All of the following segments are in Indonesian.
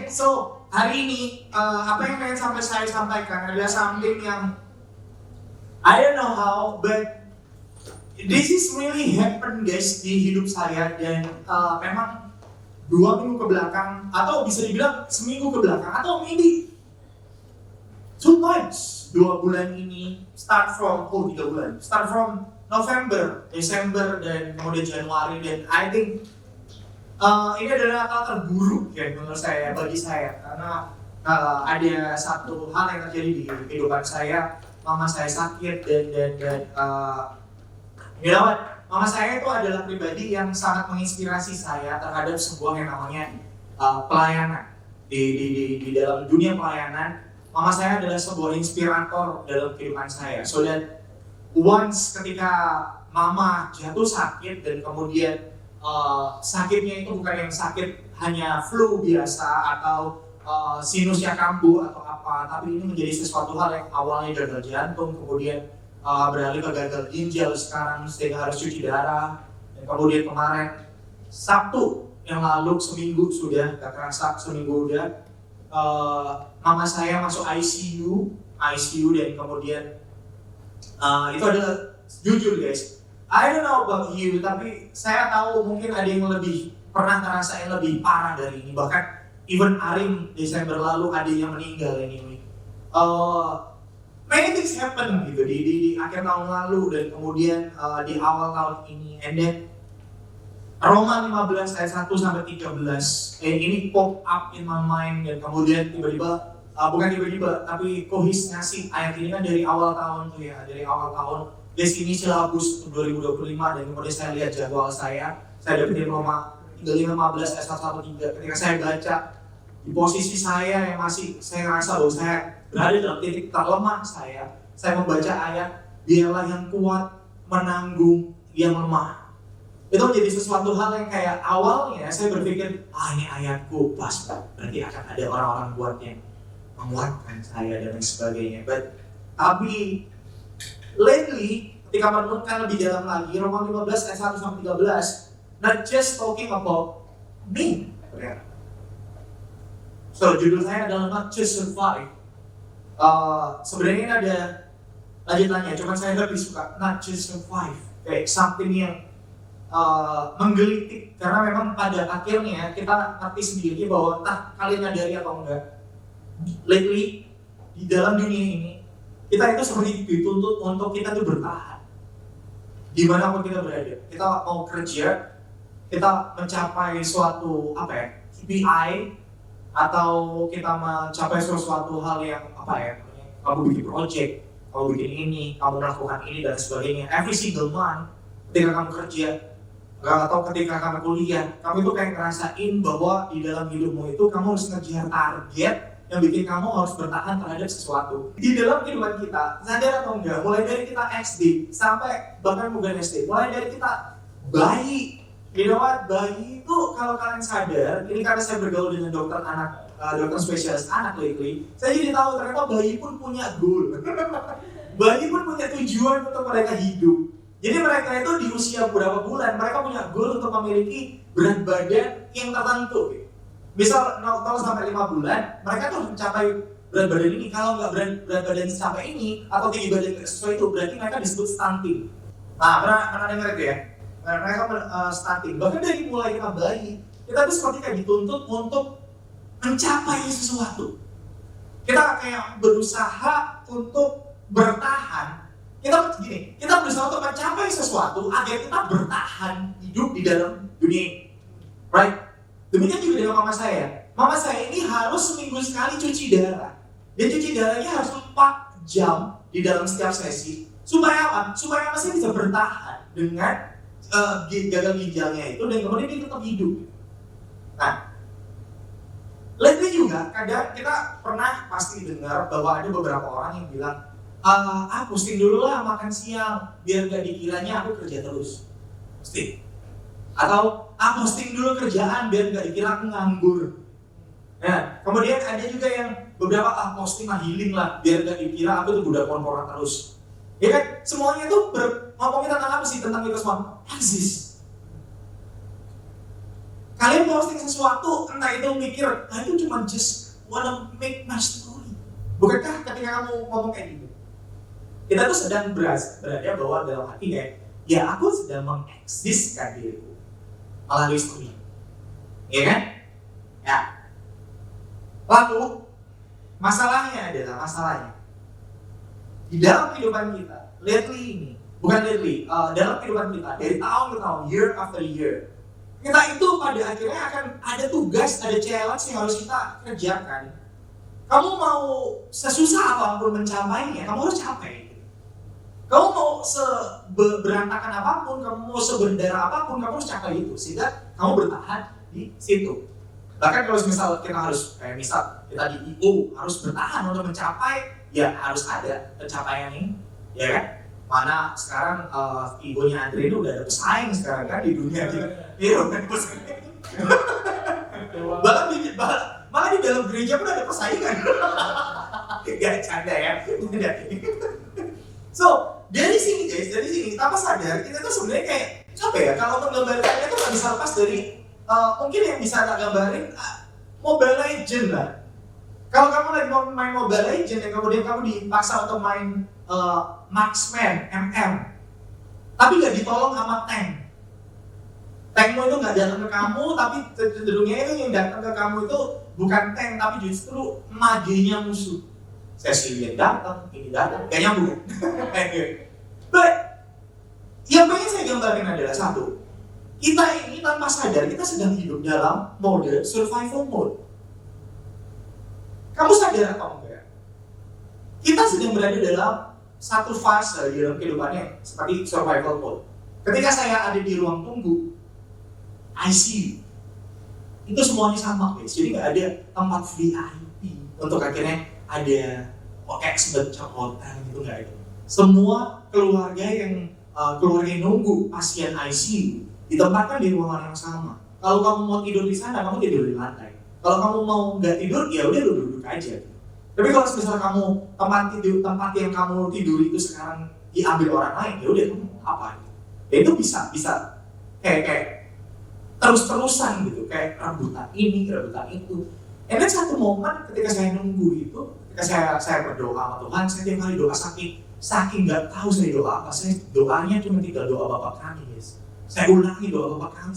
Okay, so hari ini apa yang pengen saya sampaikan adalah something yang I don't know how, but this is really happen guys di hidup saya dan memang 2 minggu ke belakang atau bisa dibilang seminggu ke belakang atau maybe 2 months, 2 bulan ini start from 3 bulan, start from November, Desember dan kemudian Januari dan I think ini adalah hal terburuk ya menurut saya bagi saya karena ada satu hal yang terjadi di kehidupan saya. Mama saya sakit dan you know what? Mama saya itu adalah pribadi yang sangat menginspirasi saya terhadap sebuah yang namanya pelayanan di dalam dunia pelayanan. Mama saya adalah sebuah inspirator dalam kehidupan saya. So that once ketika mama jatuh sakit dan kemudian sakitnya itu bukan yang sakit hanya flu biasa atau sinusnya kambuh atau apa, tapi ini menjadi sesuatu hal yang awalnya gagal jantung, kemudian beralih ke gagal ginjal, sekarang sehingga harus cuci darah, dan kemudian kemarin Sabtu yang lalu seminggu sudah, gak kerasa seminggu udah, mama saya masuk ICU dan kemudian itu adalah jujur guys, I don't know about you, tapi saya tahu mungkin ada yang lebih pernah ngerasain lebih parah dari ini. Bahkan even Arim Desember lalu ada yang meninggal anyway. Many things happen gitu di akhir tahun lalu dan kemudian di awal tahun ini. And then Roma 15 ayat 1 sampai 13 ini pop up in my mind dan kemudian tiba-tiba bukan tiba-tiba tapi Kohis ngasih ayat ini kan dari awal tahun tuh ya, dari awal tahun. Di sini silabus 2025 dan kemudian saya lihat jadwal saya dapetin Roma 15 ayat 1 3. Ketika saya baca di posisi saya yang masih saya rasa bahwa saya berada dalam titik terlemah saya membaca ayat biarlah yang kuat menanggung yang lemah. Itu menjadi sesuatu hal yang kayak awalnya saya berpikir ini ayatku pas berarti akan ada orang-orang buat yang menguatkan saya dan lain sebagainya. Tapi lately, ketika merenungkan lebih dalam lagi, Roma 15 ayat 1 sampai 13, not just talking about me. So, judul saya adalah not just survive. Sebenarnya ini ada lanjutannya, cuman saya lebih suka not just survive. Kayak something yang menggelitik, karena memang pada akhirnya kita ngerti sendiri bahwa entah kalian nyadari atau enggak, lately, di dalam dunia ini, kita itu seperti dituntut untuk kita tuh bertahan dimanapun kita berada. Kita mau kerja, kita mencapai suatu KPI atau kita mencapai sesuatu hal yang kamu bikin project, kamu bikin ini, kamu melakukan ini dan sebagainya. Every single month ketika kamu kerja atau ketika kamu kuliah, kamu itu kayak ngerasain bahwa di dalam hidupmu itu kamu harus ngejar target yang bikin kamu harus bertahan terhadap sesuatu. Di dalam kehidupan kita, sadar atau enggak, mulai dari kita SD sampai bahkan bukan SD, mulai dari kita bayi. You know what? Bayi itu kalau kalian sadar, ini karena saya bergaul dengan dokter anak, dokter spesialis anak lately, saya jadi tahu ternyata bayi pun punya goal. Bayi pun punya tujuan untuk mereka hidup. Jadi mereka itu di usia beberapa bulan, mereka punya goal untuk memiliki berat badan yang tertentu. Misal 0 sampai 5 bulan, mereka tuh mencapai berat badan ini. Kalau nggak berat badan sampai ini, atau tinggi badan sesuai itu, berarti mereka disebut stunting. Nah, pernah dengar itu ya? Mereka stunting. Bahkan dari mulai kita bayi, kita tuh seperti kayak dituntut untuk mencapai sesuatu. Kita kayak berusaha untuk bertahan. Kita berusaha untuk mencapai sesuatu agar kita bertahan hidup di dalam dunia ini. Right? Demikian juga dengan mama saya. Mama saya ini harus seminggu sekali cuci darah. Dia cuci darahnya harus 4 jam di dalam setiap sesi. Supaya apa? Supaya masih bisa bertahan dengan gagal ginjalnya itu dan kemudian dia tetap hidup. Nah, lately juga kadang kita pernah pasti dengar bahwa ada beberapa orang yang bilang, posting dulu lah makan siang biar gak dikiranya aku kerja terus. Posting. Atau posting dulu kerjaan biar gak dikira aku nganggur. Nah, kemudian ada juga yang beberapa posting healing lah biar gak dikira aku tuh budak konporan terus. Ya kan, semuanya tuh ngomongin tentang apa sih? Tentang itu semua eksis. Kalian posting sesuatu, entah itu mikir, itu cuma just wanna make my story. Bukankah ketika kamu ngomong kayak gitu, kita tuh sedang berada bahwa dalam hati kayak, ya aku sedang mengeksiskan diriku melalui story. Iya kan? Ya. Lalu masalahnya di dalam kehidupan kita, dalam kehidupan kita dari tahun ke tahun, year after year, kita itu pada akhirnya akan ada tugas, ada challenge yang harus kita kerjakan. Kamu mau sesusah apapun mencapainya, kamu harus capai. Kamu mau seberantakan apapun, kamu mau seberdarah apapun, kamu harus capai itu sehingga kamu bertahan di situ. Bahkan kalau misal kita harus, misal kita di IO harus bertahan untuk mencapai, ya harus ada pencapaian ini, ya kan? Mana sekarang IO-nya Andre itu udah ada pesaing sekarang kan di dunia gitu. Iya kan pesaing. Malah di dalam gereja pun ada persaingan. Gak canda ya. So dari sini tanpa sadar kita tuh sebenarnya kayak apa ya? Kalau menggambarkannya tuh nggak bisa lepas dari mungkin yang bisa tak gambarin Mobile Legend lah. Kalau kamu lagi mau main Mobile Legend dan kemudian kamu dipaksa untuk main Marksman, MM, tapi nggak ditolong sama tank. Tankmu itu nggak datang ke kamu, tapi cenderungnya itu yang datang ke kamu itu bukan tank, tapi justru magenya musuh. Cecilian datang, ini datang, gak nyambung. But yang pengen saya gambarin adalah satu, kita ini tanpa sadar kita sedang hidup dalam mode survival mode. Kamu sadar atau enggak? Kita sedang berada dalam satu fase di dalam kehidupannya seperti survival mode. Ketika saya ada di ruang tunggu ICU, itu semuanya sama guys. Jadi nggak ada tempat VIP untuk akhirnya ada expert copotan gitu, nggak ada. Semua keluarga yang nunggu pasien ICU ditempatkan di ruangan yang sama. Kalau kamu mau tidur di sana, kamu tidur di lantai. Kalau kamu mau nggak tidur, ya udah lu duduk aja. Tapi kalau misalnya kamu tempat yang kamu tidur itu sekarang diambil orang lain, ya udah kamu apa? Ya itu bisa kayak terus-terusan gitu, kayak rebutan ini, rebutan itu. And then satu momen ketika saya nunggu itu, ketika saya berdoa sama Tuhan, saya tiap kali doa saking nggak tahu saya doa apa, saya doanya cuma 3 doa Bapa Kami, guys. Saya ulangi doa Bapa Kami,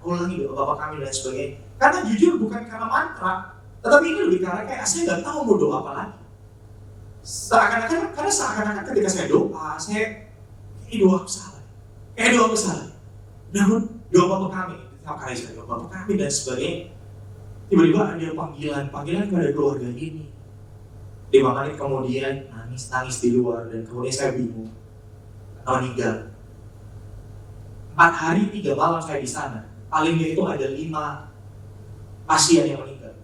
ulangi doa Bapa Kami dan sebagainya. Karena jujur bukan karena mantra, tetapi ini lebih karena kayak saya nggak tahu mau doa apa lagi. Seakan-akan ketika saya doa, doa aku salah. Namun doa Bapa Kami, setiap kali saya doa Bapa Kami dan sebagainya, tiba-tiba ada panggilan kepada keluarga ini. 5 menit kemudian nangis di luar dan kemudian saya bingung, meninggal. 4 hari 3 malam saya di sana. Palingnya itu ada 5 pasien yang meninggal.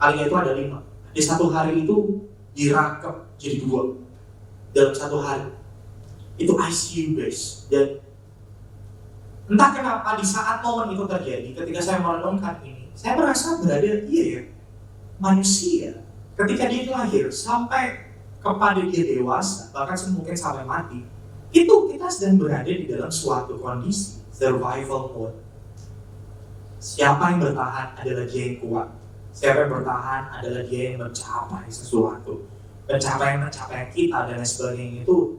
Palingnya itu ada 5. Di satu hari itu dirangkap jadi 2 dalam satu hari. Itu ICU guys. Dan entah kenapa di saat momen itu terjadi, ketika saya merenungkan ini, saya merasa berada manusia ketika dia lahir sampai kepada dia dewasa, bahkan mungkin sampai mati, itu kita sedang berada di dalam suatu kondisi survival mode. Siapa yang bertahan adalah dia yang kuat. Siapa yang bertahan adalah dia yang mencapai sesuatu. Pencapaian kita dan lain sebagainya itu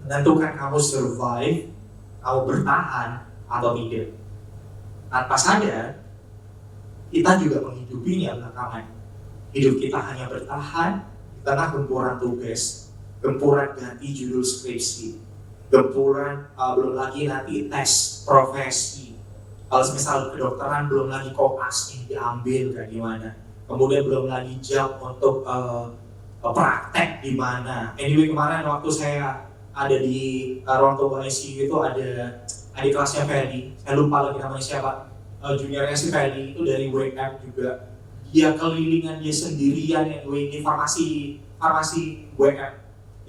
menentukan kamu survive, kamu bertahan atau tidak. Tanpa sadar, kita juga menghidupinya belakangan. Hidup kita hanya bertahan di tengah gempuran tugas, gempuran ganti judul skripsi, gempuran belum lagi nanti tes profesi. Kalau misal kedokteran belum lagi koas ini diambil kayak gimana. Kemudian belum lagi job untuk praktek di mana. Anyway kemarin waktu saya ada di ruang tunggu ICU itu ada adik kelasnya Ferdi. Saya lupa lagi namanya siapa. Juniornya si Ferdi itu dari Wake Up juga. Dia kelilingan dia sendirian yang di farmasi Wake Up.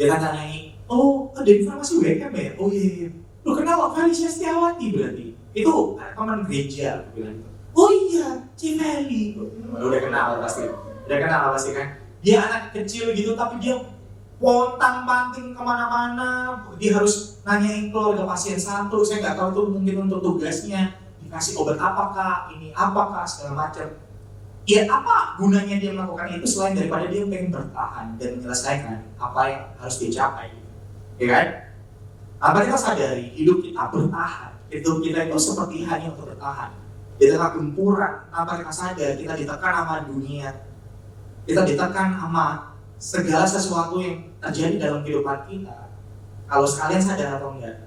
Dia tanyain, oh ada di farmasi Wake Up ya? Oh iya. Lu kenal Felicia Setiawati berarti? Itu teman gereja, bilang. Oh iya, Cifeli. Udah kenal pasti kan. Dia anak kecil gitu, tapi dia pontang-panting kemana-mana. Dia harus nanyain keluarga pasien satu. Saya nggak tahu itu mungkin untuk tugasnya dikasih obat apakah, ini apakah, segala macam. Ya apa gunanya dia melakukan itu selain daripada dia pengen bertahan dan menyelesaikan apa yang harus dia capai, ya kan? Apa kita sadari hidup kita bertahan, hidup kita itu seperti hanya untuk bertahan. Di tengah gempuran, tanpa kita sadar kita ditekan sama dunia, kita ditekan sama segala sesuatu yang terjadi dalam kehidupan kita. Kalau sekalian sadar atau enggak,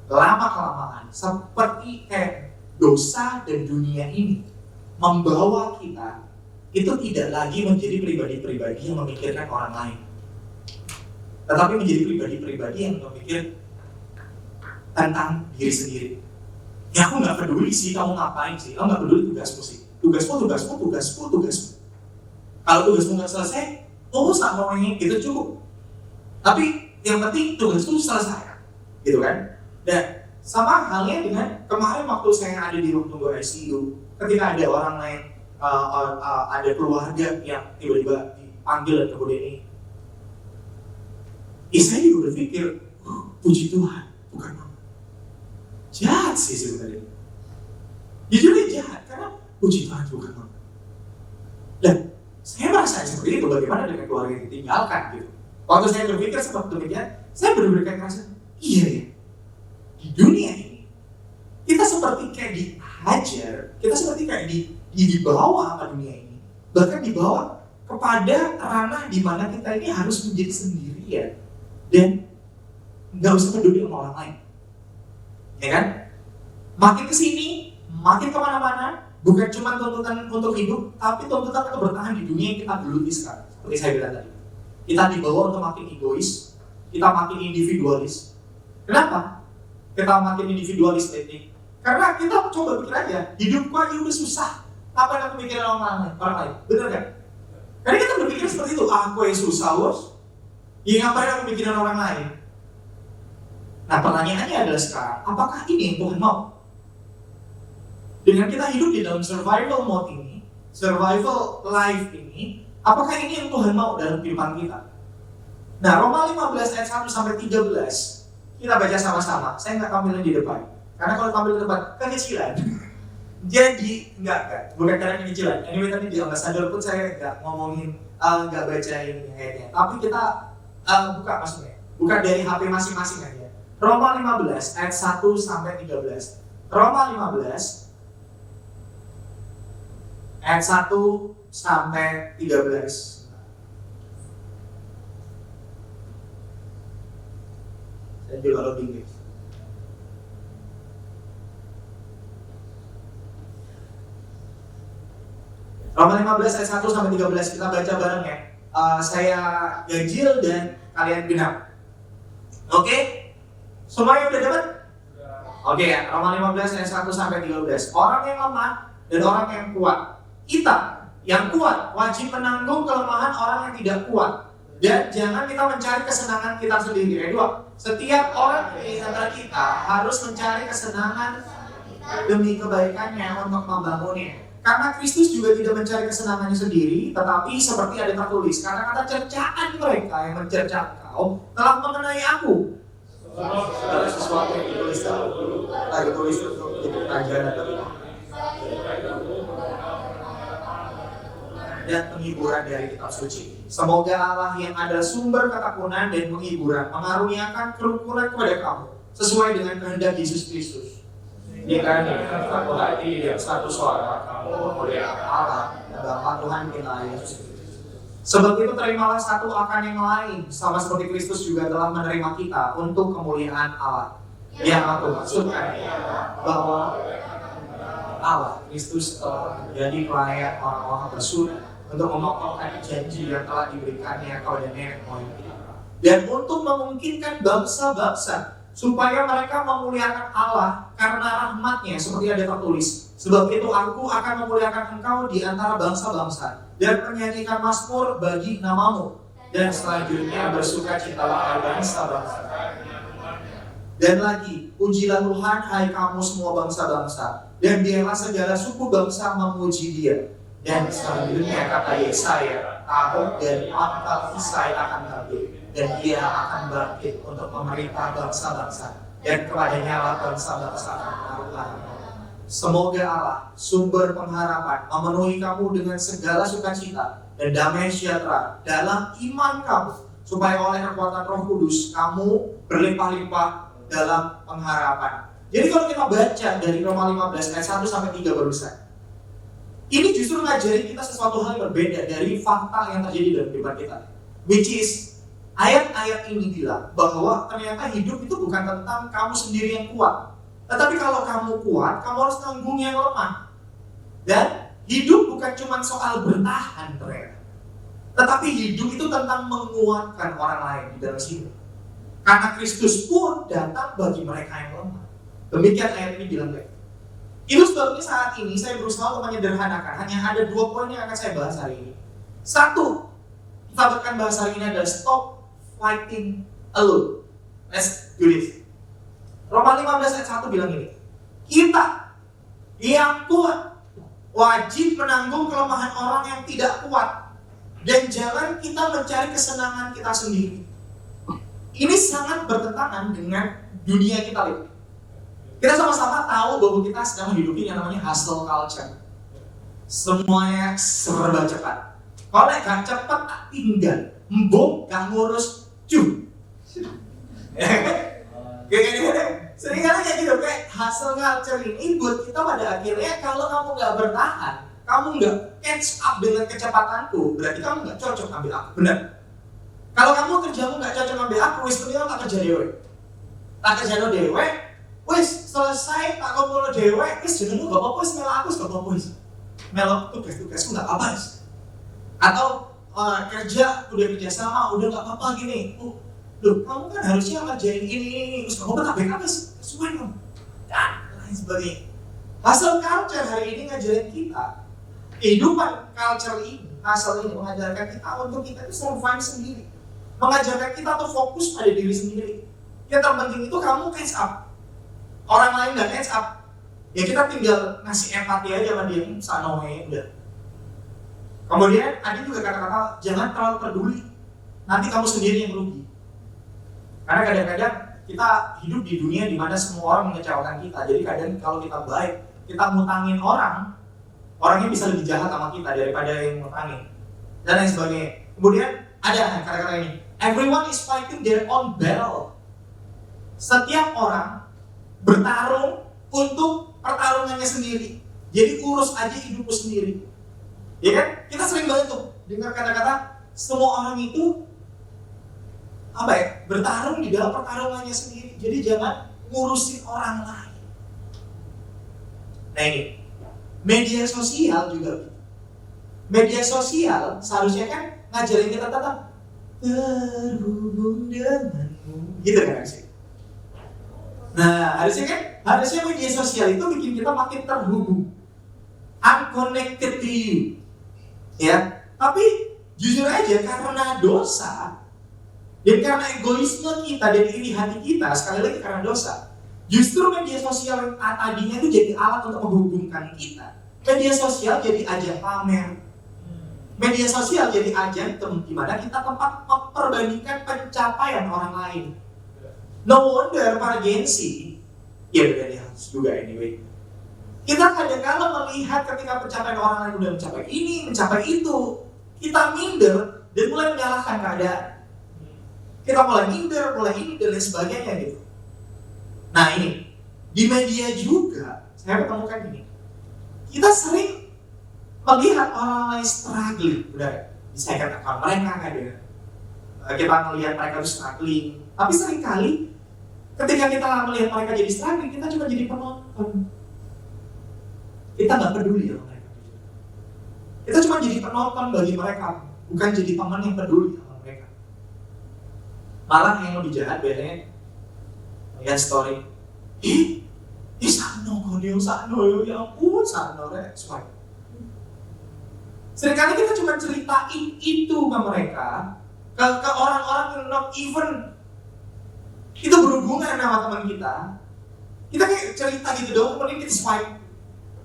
lama-kelamaan seperti kayak dosa dan dunia ini membawa kita itu tidak lagi menjadi pribadi-pribadi yang memikirkan orang lain, tetapi menjadi pribadi-pribadi yang memikir tentang diri sendiri. Ya aku nggak peduli sih kamu ngapain sih, aku nggak peduli tugasmu sih, tugasmu. Kalau tugasmu nggak selesai, urusan ngomongnya gitu cukup. Tapi yang penting tugasmu selesai, gitu kan? Dan sama halnya dengan kemarin waktu saya ada di ruang tunggu ICU, ketika ada orang lain, ada keluarga yang tiba-tiba dipanggil dan kemudian ini, saya juga berpikir, puji Tuhan, bukan mama. Jahat sih sebenarnya. Jujurnya jahat, karena puji Tuhan bukan mama. Dan saya merasa seperti itu, bagaimana dengan keluarga yang ditinggalkan gitu. Waktu saya berpikir seperti demikian, saya benar-benar kayak ngerasa, iya ya, di dunia ini kita seperti kayak dihajar, kita seperti kayak dibawa sama dunia ini, bahkan dibawa kepada ranah di mana kita ini harus menjadi sendirian dan nggak usah peduli sama orang lain, ya kan? Makin kesini, makin kemana-mana, bukan cuma tuntutan untuk hidup, tapi tuntutan untuk bertahan di dunia yang kita geluti sekarang. Seperti saya bilang tadi, kita dibawa untuk makin egois, kita makin individualis. Kenapa? Kita makin individualis ini? Karena kita coba pikir aja, hidupku aja udah susah, apa yang aku mikirin orang lain? Bener kan? Karena kita berpikir seperti itu, aku yang susah bos, ya ngapain aku mikirin orang lain? Nah pertanyaannya adalah sekarang, apakah ini yang Tuhan mau? Dengan kita hidup di dalam survival mode ini, survival life ini, apakah ini yang Tuhan mau dalam kehidupan kita? Nah Roma 15 ayat 1 sampai 13 kita baca sama-sama. Saya nggak tampilin di depan, karena kalau tampil di depan kekecilan. Jadi bukan karena kekecilan. Anyway tadi di Ambassador pun saya nggak ngomongin, nggak baca ini ayatnya. Tapi kita buka maksudnya, buka dari HP masing-masing aja. Roma 15 ayat 1 sampai 13. Roma 15 ayat 1 sampai 13. Saya juga loading guys. Roma 15 ayat 1 sampai 13 kita baca bareng ya. Saya ganjil dan kalian genap. Oke? Semuanya udah dapat? Oke ya, Roma 15 ayat 1 sampai 13. Orang yang lemah dan orang yang kuat, kita yang kuat wajib menanggung kelemahan orang yang tidak kuat. Dan jangan kita mencari kesenangan kita sendiri. Ayat 2. Setiap orang di antara kita harus mencari kesenangan demi kebaikannya untuk membangunnya. Karena Kristus juga tidak mencari kesenangannya sendiri, tetapi seperti ada tertulis, kata-kata cercaan mereka yang mencerca engkau telah mengenai aku. Segala sesuatu yang ditulis dahulu, lagi tulis untuk hidup raja dan bagi dan penghiburan dari kitab suci. Semoga Allah yang adalah sumber ketekunan dan penghiburan mengaruniakan kerukunan kepada kamu sesuai dengan kehendak Yesus Kristus. Jika dengan satu hati dan satu suara kamu memuliakan Allah Bapa Tuhan kita Yesus Kristus. Sebab itu terimalah satu akan yang lain, sama seperti Kristus juga telah menerima kita untuk kemuliaan Allah. Yang aku maksudkan bahwa Allah Kristus telah menjadi pelayan orang-orang bersurat untuk mengokohkan janji yang telah diberikannya kepada nenek moyang kita, dan untuk memungkinkan bangsa-bangsa supaya mereka memuliakan Allah karena rahmat-Nya, seperti ada tertulis. Sebab itu aku akan memuliakan engkau di antara bangsa-bangsa dan menyanyikan mazmur bagi namamu. Dan selanjutnya bersukacitalah bangsa-bangsa. Dan lagi, pujilah Tuhan hai kamu semua bangsa-bangsa, dan biarlah segala suku bangsa memuji Dia. Dan selanjutnya kata Yesaya, tahun dari pangkal Isai akan bangkit, dan Dia akan bangkit untuk memerintah bangsa-bangsa, dan kepadanya lah bangsa-bangsa akan menaruh. Semoga Allah, sumber pengharapan, memenuhi kamu dengan segala sukacita dan damai sejahtera dalam iman kamu, supaya oleh kekuatan Roh Kudus kamu berlimpah-limpah dalam pengharapan. Jadi kalau kita baca dari Roma 15 ayat 1 sampai 3 barusan, ini justru ngajari kita sesuatu hal yang berbeda dari fakta yang terjadi dalam kehidupan kita. Which is, ayat-ayat ini bilang bahwa ternyata hidup itu bukan tentang kamu sendiri yang kuat. Tetapi kalau kamu kuat, kamu harus tanggung yang lemah. Dan hidup bukan cuma soal bertahan ternyata. Tetapi hidup itu tentang menguatkan orang lain di dalam hidup. Karena Kristus pun datang bagi mereka yang lemah. Demikian ayat ini bilang kayak. Itu sebabnya saat ini saya berusaha untuk menyederhanakan. Hanya ada 2 poin yang akan saya bahas hari ini. 1, kita akan bahas hari ini adalah stop fighting alone. Let's do this. Roma 15 ayat 1 bilang ini. Kita yang kuat wajib menanggung kelemahan orang yang tidak kuat. Dan jangan kita mencari kesenangan kita sendiri. Ini sangat bertentangan dengan dunia kita lihat. Kita sama-sama tahu bahwa kita sedang menghidupi yang namanya hustle culture. Semuanya serba cepat. Kalau gak cepat, tak tinggal. Mbok gak ngurus, Kayak gini, seringkali kayak gitu, kayak hustle culture ini buat kita pada akhirnya kalau kamu gak bertahan, kamu gak catch up dengan kecepatanku, berarti kamu gak cocok ambil aku, benar? Kalau kamu kerjamu gak cocok ambil aku, wis penting tak kerja dewe. Tak kerja dewe, wis selesai tak kumpul dewe, wis jenengmu gak apa-apa, wis melok aku gak apa-apa, wis melok tugas-tugasku gak apa-apa, wis. Atau kerja, udah kerja sama, udah gak apa-apa gini. Loh, kamu kan harusnya ngerjain ini, terus kamu tak backup sih, sesuai dong. Dan lain sebagainya. Hasil culture hari ini ngajarin kita, kehidupan culture ini, hasil ini mengajarkan kita untuk kita itu survive sendiri. Mengajarkan kita tuh fokus pada diri sendiri. Yang terpenting itu kamu catch up. Orang lain gak catch up, ya kita tinggal ngasih empati aja sama dia, sanoe, udah. Kemudian ada juga kata-kata, jangan terlalu peduli, nanti kamu sendiri yang rugi. Karena kadang-kadang kita hidup di dunia di mana semua orang mengecewakan kita. Jadi kadang kalau kita baik, kita ngutangin orang, orangnya bisa lebih jahat sama kita daripada yang ngutangin. Dan lain sebagainya. Kemudian ada kata-kata ini, everyone is fighting their own battle. Setiap orang bertarung untuk pertarungannya sendiri. Jadi urus aja hidupmu sendiri. Ya kan? Kita sering banget tuh dengar kata-kata semua orang itu bertarung di dalam pertarungannya sendiri. Jadi jangan ngurusin orang lain. Nah ini, media sosial juga. Media sosial seharusnya kan ngajarin kita tentang terhubung denganmu, gitu kan sih. Nah harusnya media sosial itu bikin kita makin terhubung. I'm connected to you. Ya, tapi jujur aja karena dosa dan karena egoisme kita dan iri hati kita, sekali lagi karena dosa, justru media sosial yang tadinya itu jadi alat untuk menghubungkan kita. Media sosial jadi ajang pamer. Media sosial jadi ajang di mana kita tempat memperbandingkan pencapaian orang lain. No wonder para Gen Z, ya harus juga anyway. Kita kadang-kadang melihat ketika pencapaian orang lain udah mencapai ini, mencapai itu, kita minder dan mulai menyalahkan keadaan. Kita mulai minder, mulai ini dan lain sebagainya gitu. Nah ini, di media juga, saya ketemukan ini. Kita sering melihat orang lain struggling, udah bisa katakan mereka kan ya. Kita melihat mereka itu struggling, tapi seringkali ketika kita melihat mereka jadi struggling, kita cuma jadi penonton. Kita nggak peduli sama mereka. Kita cuma jadi penonton bagi mereka, bukan jadi teman yang peduli sama mereka. Malah yang lebih jahat biasanya lihat story, sano kodeo sano, ya ampun sano swipe. Seringkali kita cuma ceritain itu ke mereka, ke orang-orang yang not even itu berhubungan sama teman kita. Kita kayak cerita gitu dong, kemudian kita swipe.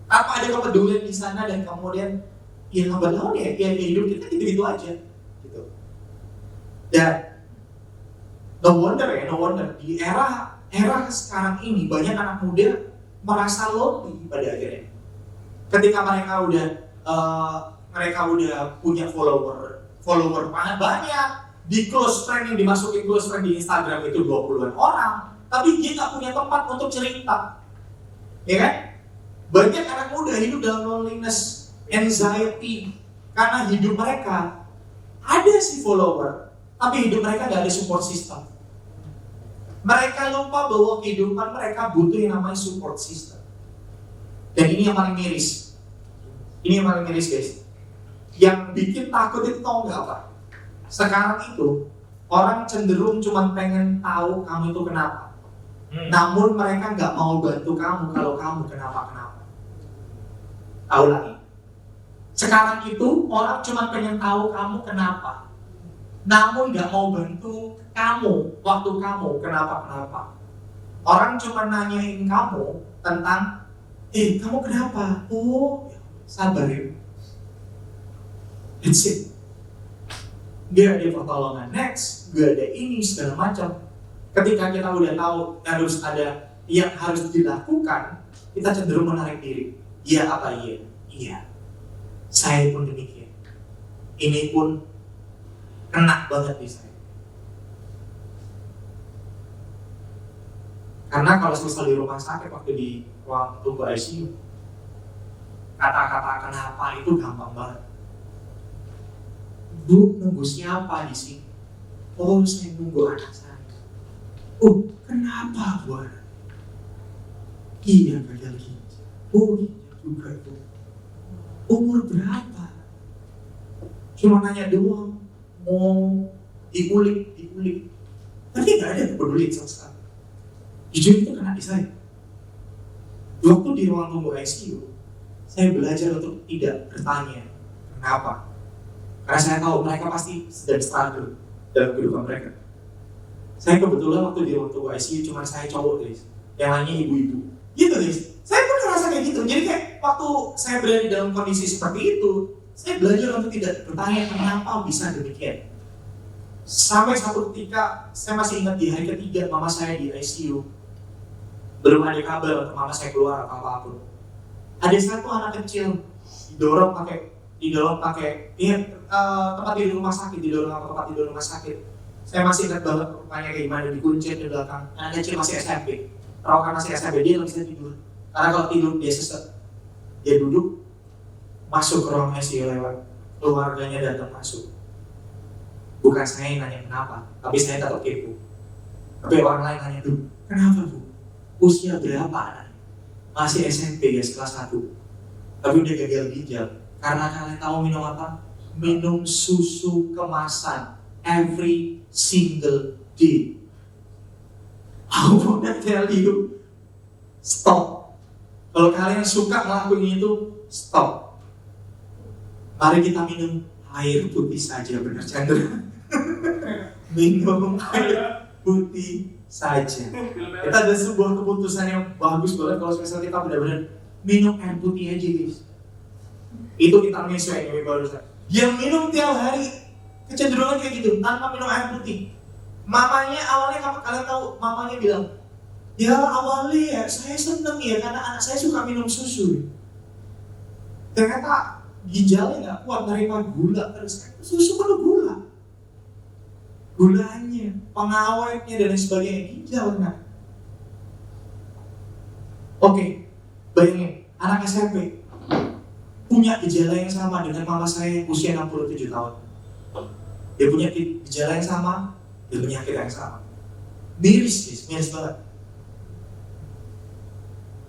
Apa ada kepedulian di sana dan kemudian ya lambat laun ya hidup kita gitu-gitu aja gitu. Dan no wonder di era sekarang ini banyak anak muda merasa lonely pada akhirnya. Ketika mereka udah punya follower banyak, di close friend yang dimasukin close friend di Instagram itu 20-an orang, tapi dia nggak punya tempat untuk cerita, ya kan? Banyak anak muda hidup dalam loneliness, anxiety, karena hidup mereka ada si follower, tapi hidup mereka nggak ada support system. Mereka lupa bahwa kehidupan mereka butuh yang namanya support system. Dan ini yang paling miris. Ini yang paling miris, guys. Yang bikin takut itu tau nggak apa? Sekarang itu orang cenderung cuma pengen tahu kamu itu kenapa. Namun mereka nggak mau bantu kamu kalau kamu kenapa-kenapa. Tahu lagi. Sekarang itu orang cuma pengen tahu kamu kenapa. Namun nggak mau bantu kamu waktu kamu kenapa-kenapa. Orang cuma nanyain kamu tentang, kamu kenapa? Oh, sabar ya. That's it. Gak ada pertolongan next, gak ada ini segala macam. Ketika kita udah tahu harus ada yang harus dilakukan, kita cenderung menarik diri. Iya apa iya? Iya. Saya pun demikian. Ini pun kena banget di saya. Karena kalau misal di rumah sakit waktu di ruang tunggu ICU, kata-kata kenapa itu gampang banget. Bu, nunggu siapa di sini? Oh, saya nunggu anak saya. Oh, kenapa Bu? Iya, gagal ginjal. Oh, iya juga itu. Umur berapa? Cuma nanya doang, mau diulik. Tapi nggak ada peduli sama sekali. Jujur itu kena di saya. Waktu di ruang tunggu ICU, saya belajar untuk tidak bertanya kenapa. Karena saya tahu mereka pasti sedang struggle dalam kehidupan mereka. Saya kebetulan waktu di ruang tunggu ICU cuma saya cowok, guys. Yang lainnya ibu-ibu. Gitu, guys. Saya pun ngerasa kayak gitu. Jadi kayak waktu saya berada di dalam kondisi seperti itu, saya belajar untuk tidak bertanya kenapa bisa demikian. Sampai satu ketika, saya masih ingat di hari ketiga mama saya di ICU. Belum ada kabar untuk mama saya keluar atau apapun. Ada satu anak kecil didorong pakai tempat tidur rumah sakit, Saya masih ingat banget rupanya kayak gimana, dikunci di belakang. Anak kecil masih SMP, perawakan masih SMP, dia nggak bisa tidur. Karena kalau tidur dia sesat. Dia duduk, masuk ke ruang ICU lewat, keluarganya datang masuk. Bukan saya yang nanya kenapa, tapi saya tetap kepo. Tapi orang lain nanya tuh, kenapa Bu? Usia berapa anaknya? Masih SMP guys, kelas 1. Tapi udah gagal ginjal. Karena kalian tahu minum apa? Minum susu kemasan every single day. I wanna tell you, stop. Kalau kalian suka ngelakuin itu, stop. Mari kita minum air putih saja, benar Chandra. Minum air putih saja. Kita ada sebuah keputusan yang bagus banget kalau misalnya kita benar-benar minum air putih aja, guys. Itu kita menyesuaikan yang barusan. Yang minum tiap hari kecenderungan kayak gitu, tanpa minum air putih. Mamanya awalnya kalian tahu, mamanya bilang, ya awalnya ya saya seneng ya karena anak saya suka minum susu. Ternyata ginjalnya nggak kuat menerima gula terus. Susu penuh gula. Gulanya, pengawetnya dan lain sebagainya, ginjal nggak. Oke, bayangin anak SMP punya gejala yang sama dengan mama saya usia 67 tahun. Dia punya gejala yang sama, dia penyakit yang sama. Miris banget.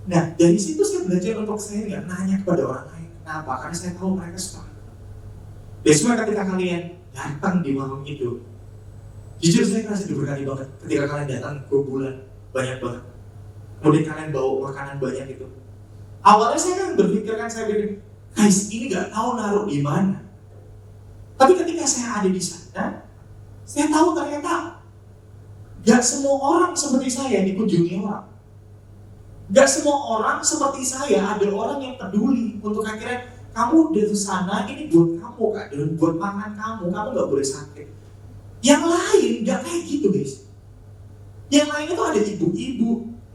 Nah, dari situ saya belajar untuk saya nggak nanya kepada orang lain. Kenapa? Karena saya tahu mereka suka. Besok ketika kalian datang di malam itu, jujur saya merasa diberkati banget ketika kalian datang ke bulan banyak banget. Kemudian kalian bawa makanan banyak itu. Awalnya saya kan berpikir, guys, ini nggak tahu naruh di mana. Tapi ketika saya ada di sana, saya tahu ternyata gak semua orang seperti saya dikunjungi orang. Gak semua orang seperti saya, ada orang yang peduli untuk akhirnya kamu dari sana, ini buat kamu Kak, dan buat makan kamu gak boleh sakit. Yang lain gak kayak gitu guys. Yang lain itu ada ibu-ibu,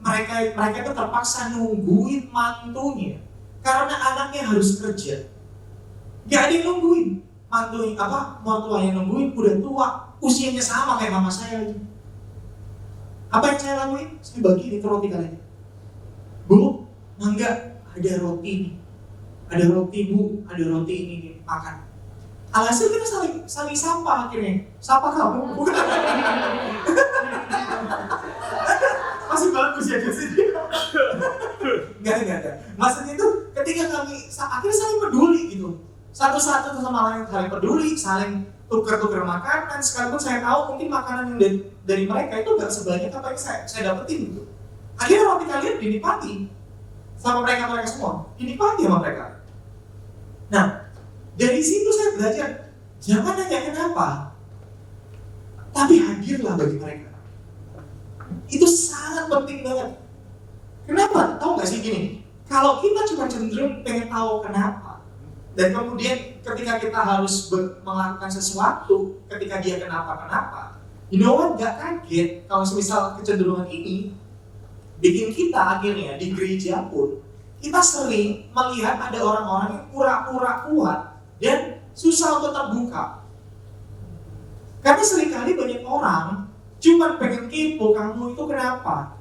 mereka itu terpaksa nungguin mantunya karena anaknya harus kerja. Gak ada yang nungguin mantunya, mertuanya nungguin, udah tua, usianya sama kayak mama saya aja. Apa yang saya lakuin? Saya bagi itu roti kalian. Bu, enggak, ada roti nih. Ada roti bu, ada roti ini nih, makan. Alhasil kita saling sapa akhirnya. Sapa kamu? Masih bagus ya di sini. Enggak. Maksudnya itu ketika kami akhirnya saling peduli gitu. Satu-satu sama lain saling peduli, saling tukar-tukar makanan. Sekalipun saya tahu mungkin makanan yang dari mereka itu gak sebanyak apa yang saya dapetin gitu. Akhirnya roti kalian dinikmati sama mereka semua, dinikmati sama mereka. Nah, dari situ saya belajar, jangan nanya kenapa, tapi hadirlah bagi mereka. Itu sangat penting banget. Kenapa? Tahu gak sih gini? Kalau kita cuma cenderung pengen tahu kenapa, dan kemudian ketika kita harus melakukan sesuatu, ketika dia kenapa, you know what? Gak kaget kalau misal kecenderungan ini bikin kita akhirnya di gereja pun kita sering melihat ada orang-orang yang pura-pura kuat dan susah untuk terbuka. Karena seringkali banyak orang cuma pengen kepo kamu itu kenapa,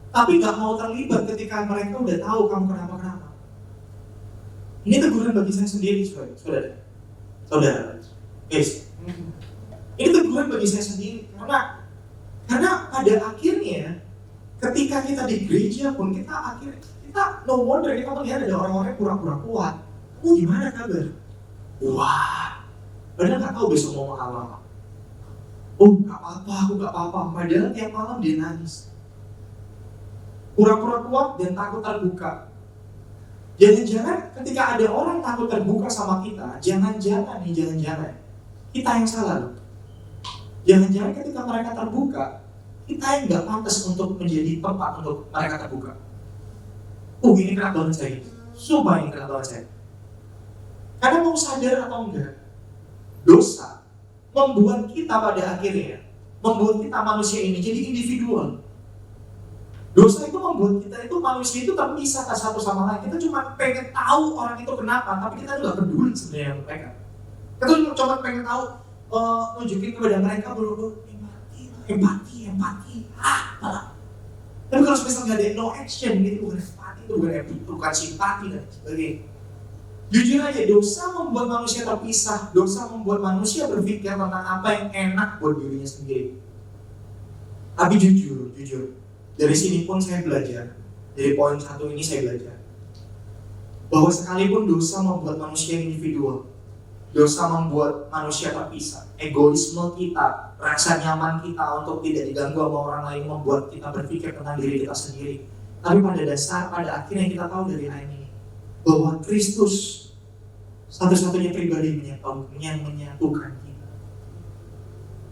tapi gak mau terlibat ketika mereka udah tahu kamu kenapa. Ini teguran bagi saya sendiri, saudara. Guys, ini teguran bagi saya sendiri karena pada akhirnya ketika kita di gereja pun kita no wonder kita melihat ada orang-orang yang pura-pura kuat. Gimana kabar? Wah, padahal nggak tahu besok mau makan apa. Aku nggak apa-apa. Padahal tiap malam dia nangis. Pura-pura kuat dan takut terbuka. Jangan-jangan ketika ada orang takut terbuka sama kita, jangan-jangan kita yang salah loh. Jangan-jangan ketika mereka terbuka, kita yang nggak pantas untuk menjadi tempat untuk mereka terbuka. Ini kena banget saya. Sumpah ini kena banget saya. Karena mau sadar atau enggak, dosa membuat kita pada akhirnya, membuat kita manusia ini jadi individual. Dosa itu membuat kita itu manusia itu terpisah satu sama lain. Kita cuma pengen tahu orang itu kenapa, tapi kita nggak peduli sebenarnya dengan mereka. Kita cuma pengen tahu, nunjukin kepada mereka bahwa empati. Tapi kalau misalnya nggak ada no action, itu bukan empati, itu bukan simpati dan sebagainya. Jujur aja, dosa membuat manusia terpisah, dosa membuat manusia berpikir tentang apa yang enak buat dirinya sendiri. Tapi jujur, dari sini pun saya belajar, dari poin 1 ini saya belajar bahwa sekalipun dosa membuat manusia individual, dosa membuat manusia terpisah, egoisme kita, rasa nyaman kita untuk tidak diganggu sama orang lain membuat kita berpikir tentang diri kita sendiri. Tapi pada akhirnya kita tahu dari ayat ini bahwa Kristus satu-satunya pribadi yang menyatukan kita.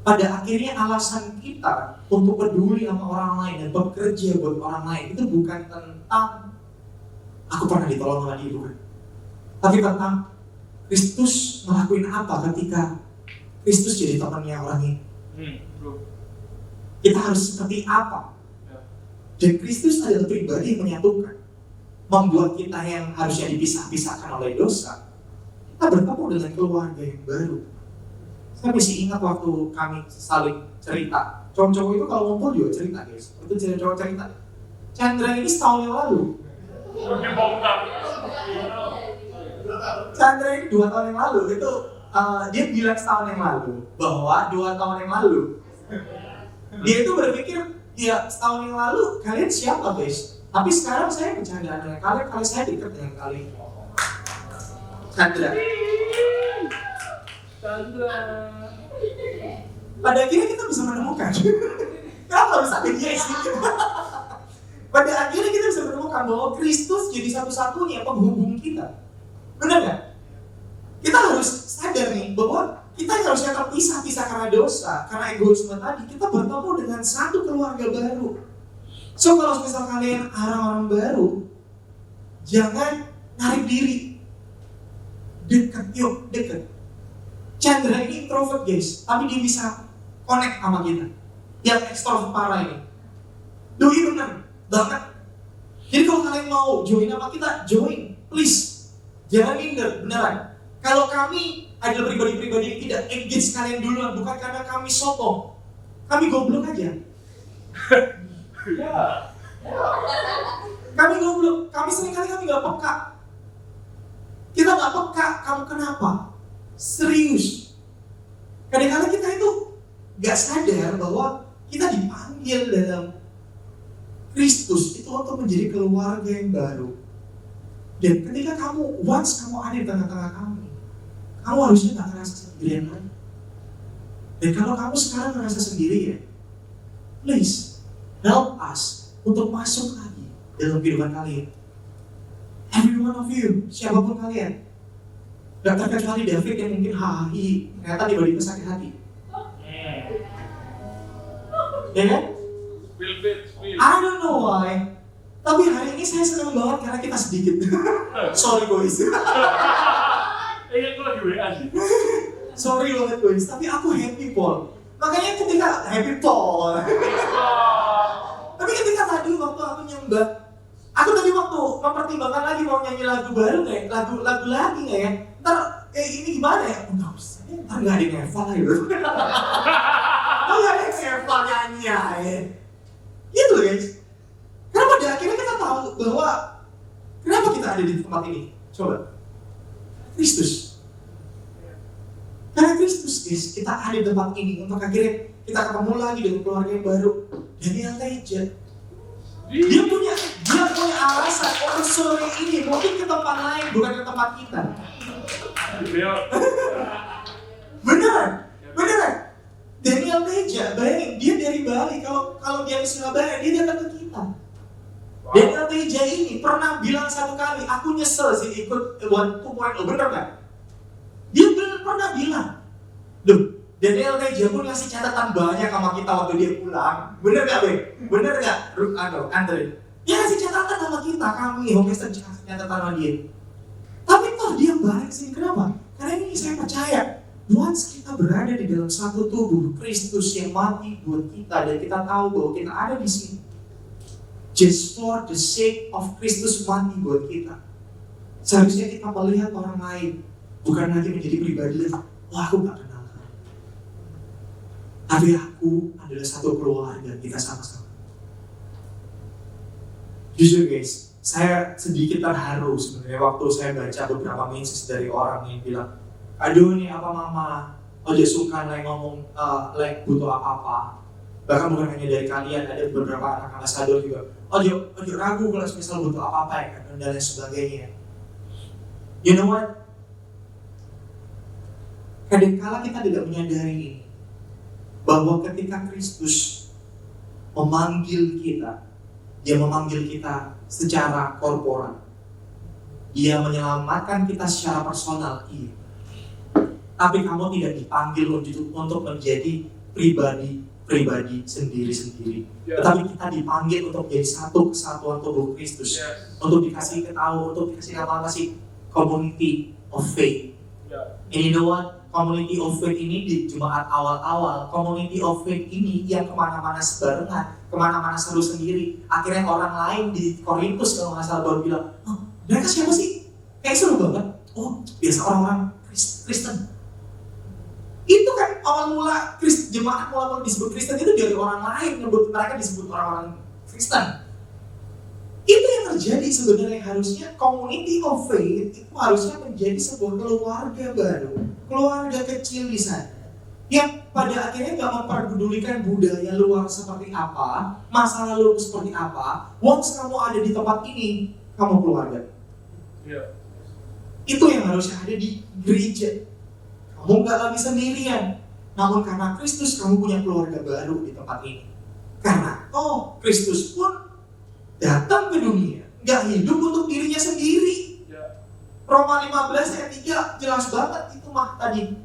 Pada akhirnya alasan kita untuk peduli sama orang lain dan bekerja buat orang lain itu bukan tentang aku pernah ditolong sama dia, bukan. Tapi tentang Kristus ngelakuin apa ketika Kristus jadi temannya orang ini. Kita harus seperti apa? Dan Kristus adalah pribadi yang menyatukan, membuat kita yang harusnya dipisah-pisahkan oleh dosa, kita bertemu dengan keluarga yang baru. Saya masih ingat waktu kami saling cerita. Cowok-cowok itu kalau ngumpul juga cerita, guys. Itu cowok cerita. Chandra ini setahun yang lalu. Chandra ini 2 tahun yang lalu itu dia bilang setahun yang lalu bahwa 2 tahun yang lalu dia itu berpikir ya setahun yang lalu kalian siapa, guys? Tapi sekarang saya bercanda dengan kalian, kalau saya dekat dengan kalian. Chandra. Pada akhirnya kita bisa menemukan. Kenapa harus ada dia sih? Pada akhirnya kita bisa menemukan bahwa Kristus jadi satu-satunya penghubung kita. Benar nggak? Kita harus sadar nih bahwa kita yang harusnya terpisah karena dosa, karena egoisme tadi, kita bertemu dengan satu keluarga baru. So kalau misal kalian orang-orang baru, jangan narik diri. Deket. Chandra ini introvert, guys, tapi dia bisa connect sama kita. Yang extrovert parah ini. Doi bener, banget. Jadi kalau kalian mau join sama kita, join, please. Jangan minder, beneran. Kalau kami adalah pribadi-pribadi yang tidak engage kalian duluan, bukan karena kami sombong. Kami goblok aja. Kami goblok, kami seringkali nggak peka. Kita nggak peka, kamu kenapa? Serius. Kadang-kadang kita itu nggak sadar bahwa kita dipanggil dalam Kristus itu untuk menjadi keluarga yang baru. Dan ketika once kamu ada di tengah-tengah kami, kamu harusnya nggak ngerasa sendirian lagi. Dan kalau kamu sekarang ngerasa sendirian, please help us untuk masuk lagi dalam kehidupan kalian. Every one of you, siapapun kalian. Gak terkecuali David yang mungkin ternyata tiba-tiba sakit hati. Ya kan? I don't know why. Tapi hari ini saya senang banget karena kita sedikit. Sorry guys. Aku lagi WA sih. Sorry banget guys, tapi aku happy Paul. Makanya ketika happy Paul. Tapi ketika tadi waktu aku nyembah, aku tadi waktu mempertimbangkan lagi mau nyanyi lagu baru nggak ya? Lagu lagi nggak ya? Ntar ini gimana ya? Nggak usah, ntar nggak ada yang Eva gitu. Nggak ada yang Eva nyanyi ya. Gitu guys. Karena pada akhirnya kita tahu bahwa kenapa kita ada di tempat ini. Coba, Kristus. Karena Kristus guys, kita ada di tempat ini untuk akhirnya kita ketemu lagi dengan keluarga yang baru. Daniel Teja. Dia punya alasan untuk sore ini mungkin ke tempat lain bukan ke tempat kita. Beneran. Daniel Teja, bayangin dia dari Bali. Kalau dia di Surabaya dia datang ke kita. Daniel Teja ini pernah bilang satu kali, aku nyesel sih ikut 1.0, bener nggak? Dia pernah bilang, Daniel Teja pun ngasih catatan banyak sama kita waktu dia pulang. Bener nggak, Bang? Bener nggak, Andre? Dia ngasih catatan sama kita, kami Homester kasih catatan sama dia. Tapi toh dia balik sih, kenapa? Karena ini saya percaya, once kita berada di dalam satu tubuh Kristus yang mati buat kita dan kita tahu bahwa kita ada di sini, just for the sake of Kristus mati buat kita. Seharusnya kita melihat orang lain bukan lagi menjadi pribadi yang, aku gak kenal. Tapi aku adalah satu keluarga, kita sama-sama. Jujur guys, saya sedikit terharu sebenarnya waktu saya baca beberapa message dari orang yang bilang, aduh nih apa mama, ojo sungkan like ngomong like butuh apa-apa. Bahkan bukan hanya dari kalian, ada beberapa anak ambasador juga, ojo ragu kalau misal butuh apa-apa ya kan, dan lain sebagainya. You know what? Kadangkala kita tidak menyadari ini, bahwa ketika Kristus memanggil kita, dia memanggil kita secara korporat, dia menyelamatkan kita secara personal, iya. Tapi kamu tidak dipanggil untuk menjadi pribadi sendiri-sendiri. Tetapi kita dipanggil untuk menjadi satu kesatuan tubuh Kristus. Untuk dikasih tahu, untuk dikasih nama kasih community of faith. And you know what? Community of faith ini di Jumat awal-awal, community of faith ini yang kemana-mana sebarengan, kemana-mana seru sendiri. Akhirnya orang lain di Korintus kalau nggak salah baru bilang, mereka siapa sih? Kayak seru banget. Oh, biasa orang-orang Kristen. Itu kan awal mula jemaat mula disebut Kristen itu dari orang lain, mereka disebut orang-orang Kristen. Itu yang terjadi sebenarnya. Harusnya community of faith itu harusnya menjadi sebuah keluarga baru, keluarga kecil di sana, yang pada akhirnya gak memperdulikan budaya luar seperti apa, masa lalu seperti apa. Once kamu ada di tempat ini, kamu keluarga. Itu yang harusnya ada di gereja. Kamu gak lagi sendirian, namun karena Kristus kamu punya keluarga baru di tempat ini. Karena Kristus pun datang ke dunia, gak hidup untuk dirinya sendiri. Roma 15 ayat 3 jelas banget itu mah tadi.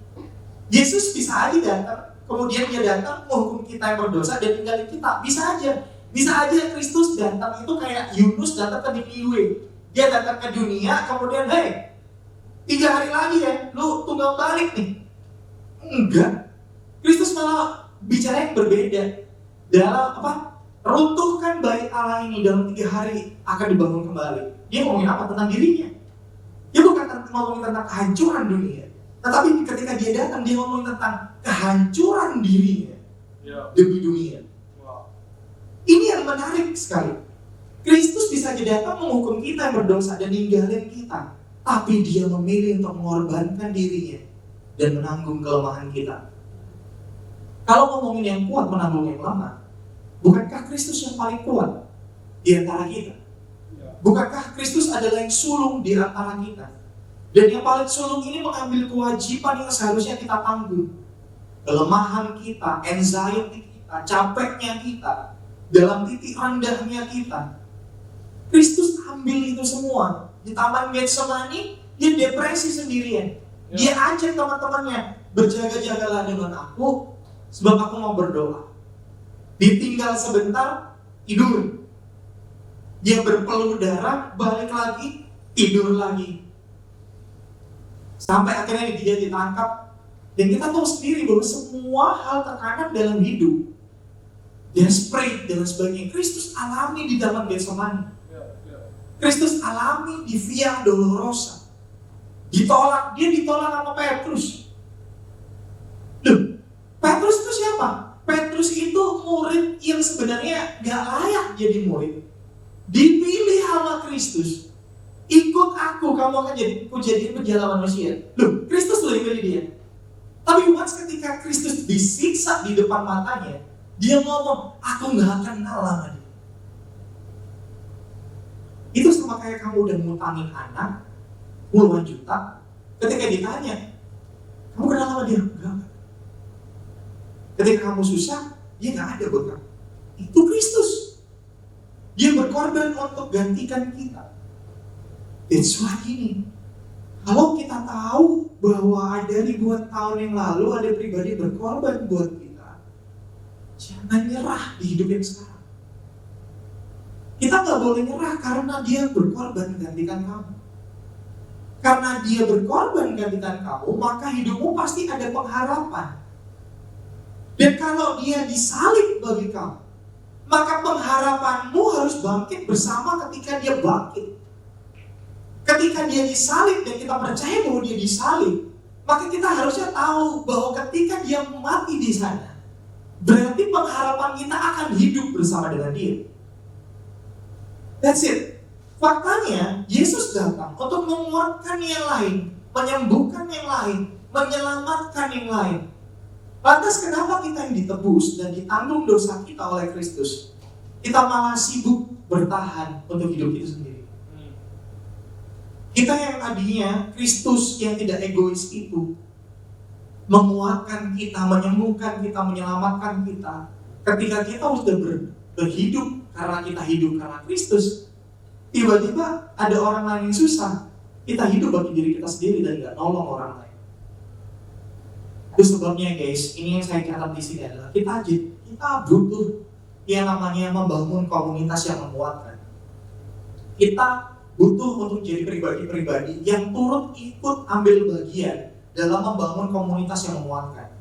Yesus bisa aja datang, kemudian dia datang menghukum kita yang berdosa dan tinggalin kita. Bisa aja Kristus datang itu kayak Yunus datang ke Niniwe. Dia datang ke dunia, kemudian 3 hari lagi ya, lu tunggal balik nih. Enggak. Kristus malah bicara yang berbeda. Dalam runtuhkan bait Allah ini dalam 3 hari akan dibangun kembali. Dia ngomongin apa? Tentang dirinya. Dia bukan ngomongin tentang kehancuran dunia, tetapi ketika dia datang, dia ngomongin tentang kehancuran dirinya demi dunia. Ini yang menarik sekali. Kristus bisa aja datang menghukum kita yang berdosa dan ninggalin kita, tapi dia memilih untuk mengorbankan dirinya dan menanggung kelemahan kita. Kalau ngomongin yang kuat menanggung yang lemah, bukankah Kristus yang paling kuat di antara kita? Bukankah Kristus adalah yang sulung di antara kita? Dan yang paling sulung ini mengambil kewajiban yang seharusnya kita tanggung. Kelemahan kita, anxiety kita, capeknya kita, dalam titik rendahnya kita. Kristus ambil itu semua. Di Taman Getsemani, dia depresi sendirian. Dia ajak teman-temannya, berjaga-jagalah dengan aku, sebab aku mau berdoa. Ditinggal sebentar, tidur. Dia berpeluh darah, balik lagi, tidur lagi. Sampai akhirnya dia ditangkap. Dan kita tahu sendiri bahwa semua hal tekanan dalam hidup, desperate dan sebagainya, Kristus alami di dalam Getsemani. Kristus alami di Via Dolorosa. Ditolak, dia ditolak sama Petrus. Loh, Petrus itu siapa? Petrus itu murid yang sebenarnya gak layak jadi murid. Dipilih sama Kristus. Ikut aku, kamu akan jadi penjala manusia. Loh, Kristus lebih pilih dia. Tapi once ketika Kristus disiksa di depan matanya, dia ngomong, aku gak kenal sama dia. Itu sama kayak kamu udah ngutangin anak puluhan juta, ketika ditanya, kamu kenal sama dia? Enggak. Ketika kamu susah, dia gak ada buat kamu. Itu Kristus. Dia berkorban untuk gantikan kita. That's why ini. Kalau kita tahu bahwa ada ribuan tahun yang lalu ada pribadi berkorban buat kita, jangan nyerah di hidup yang sekarang. Kita gak boleh nyerah karena dia berkorban gantikan kamu. Karena dia berkorban gantikan kamu, maka hidupmu pasti ada pengharapan. Dan kalau dia disalib bagi kamu, maka pengharapanmu harus bangkit bersama ketika dia bangkit. Ketika dia disalib dan kita percaya bahwa dia disalib, maka kita harusnya tahu bahwa ketika dia mati di sana, berarti pengharapan kita akan hidup bersama dengan dia. That's it. Faktanya, Yesus datang untuk menguatkan yang lain, menyembuhkan yang lain, menyelamatkan yang lain. Lantas kenapa kita yang ditebus dan ditanggung dosa kita oleh Kristus, kita malah sibuk bertahan untuk hidup itu sendiri? Kita yang tadinya Kristus yang tidak egois itu menguatkan kita, menyembuhkan kita, menyelamatkan kita. Ketika kita sudah berhidup karena kita hidup karena Kristus, tiba-tiba ada orang lain yang susah, kita hidup bagi diri kita sendiri dan gak nolong orang lain. Itu sebabnya guys, ini yang saya catat di sini adalah kita butuh yang namanya membangun komunitas yang menguatkan. Kita butuh untuk jadi pribadi-pribadi yang turut ikut ambil bagian dalam membangun komunitas yang menguatkan.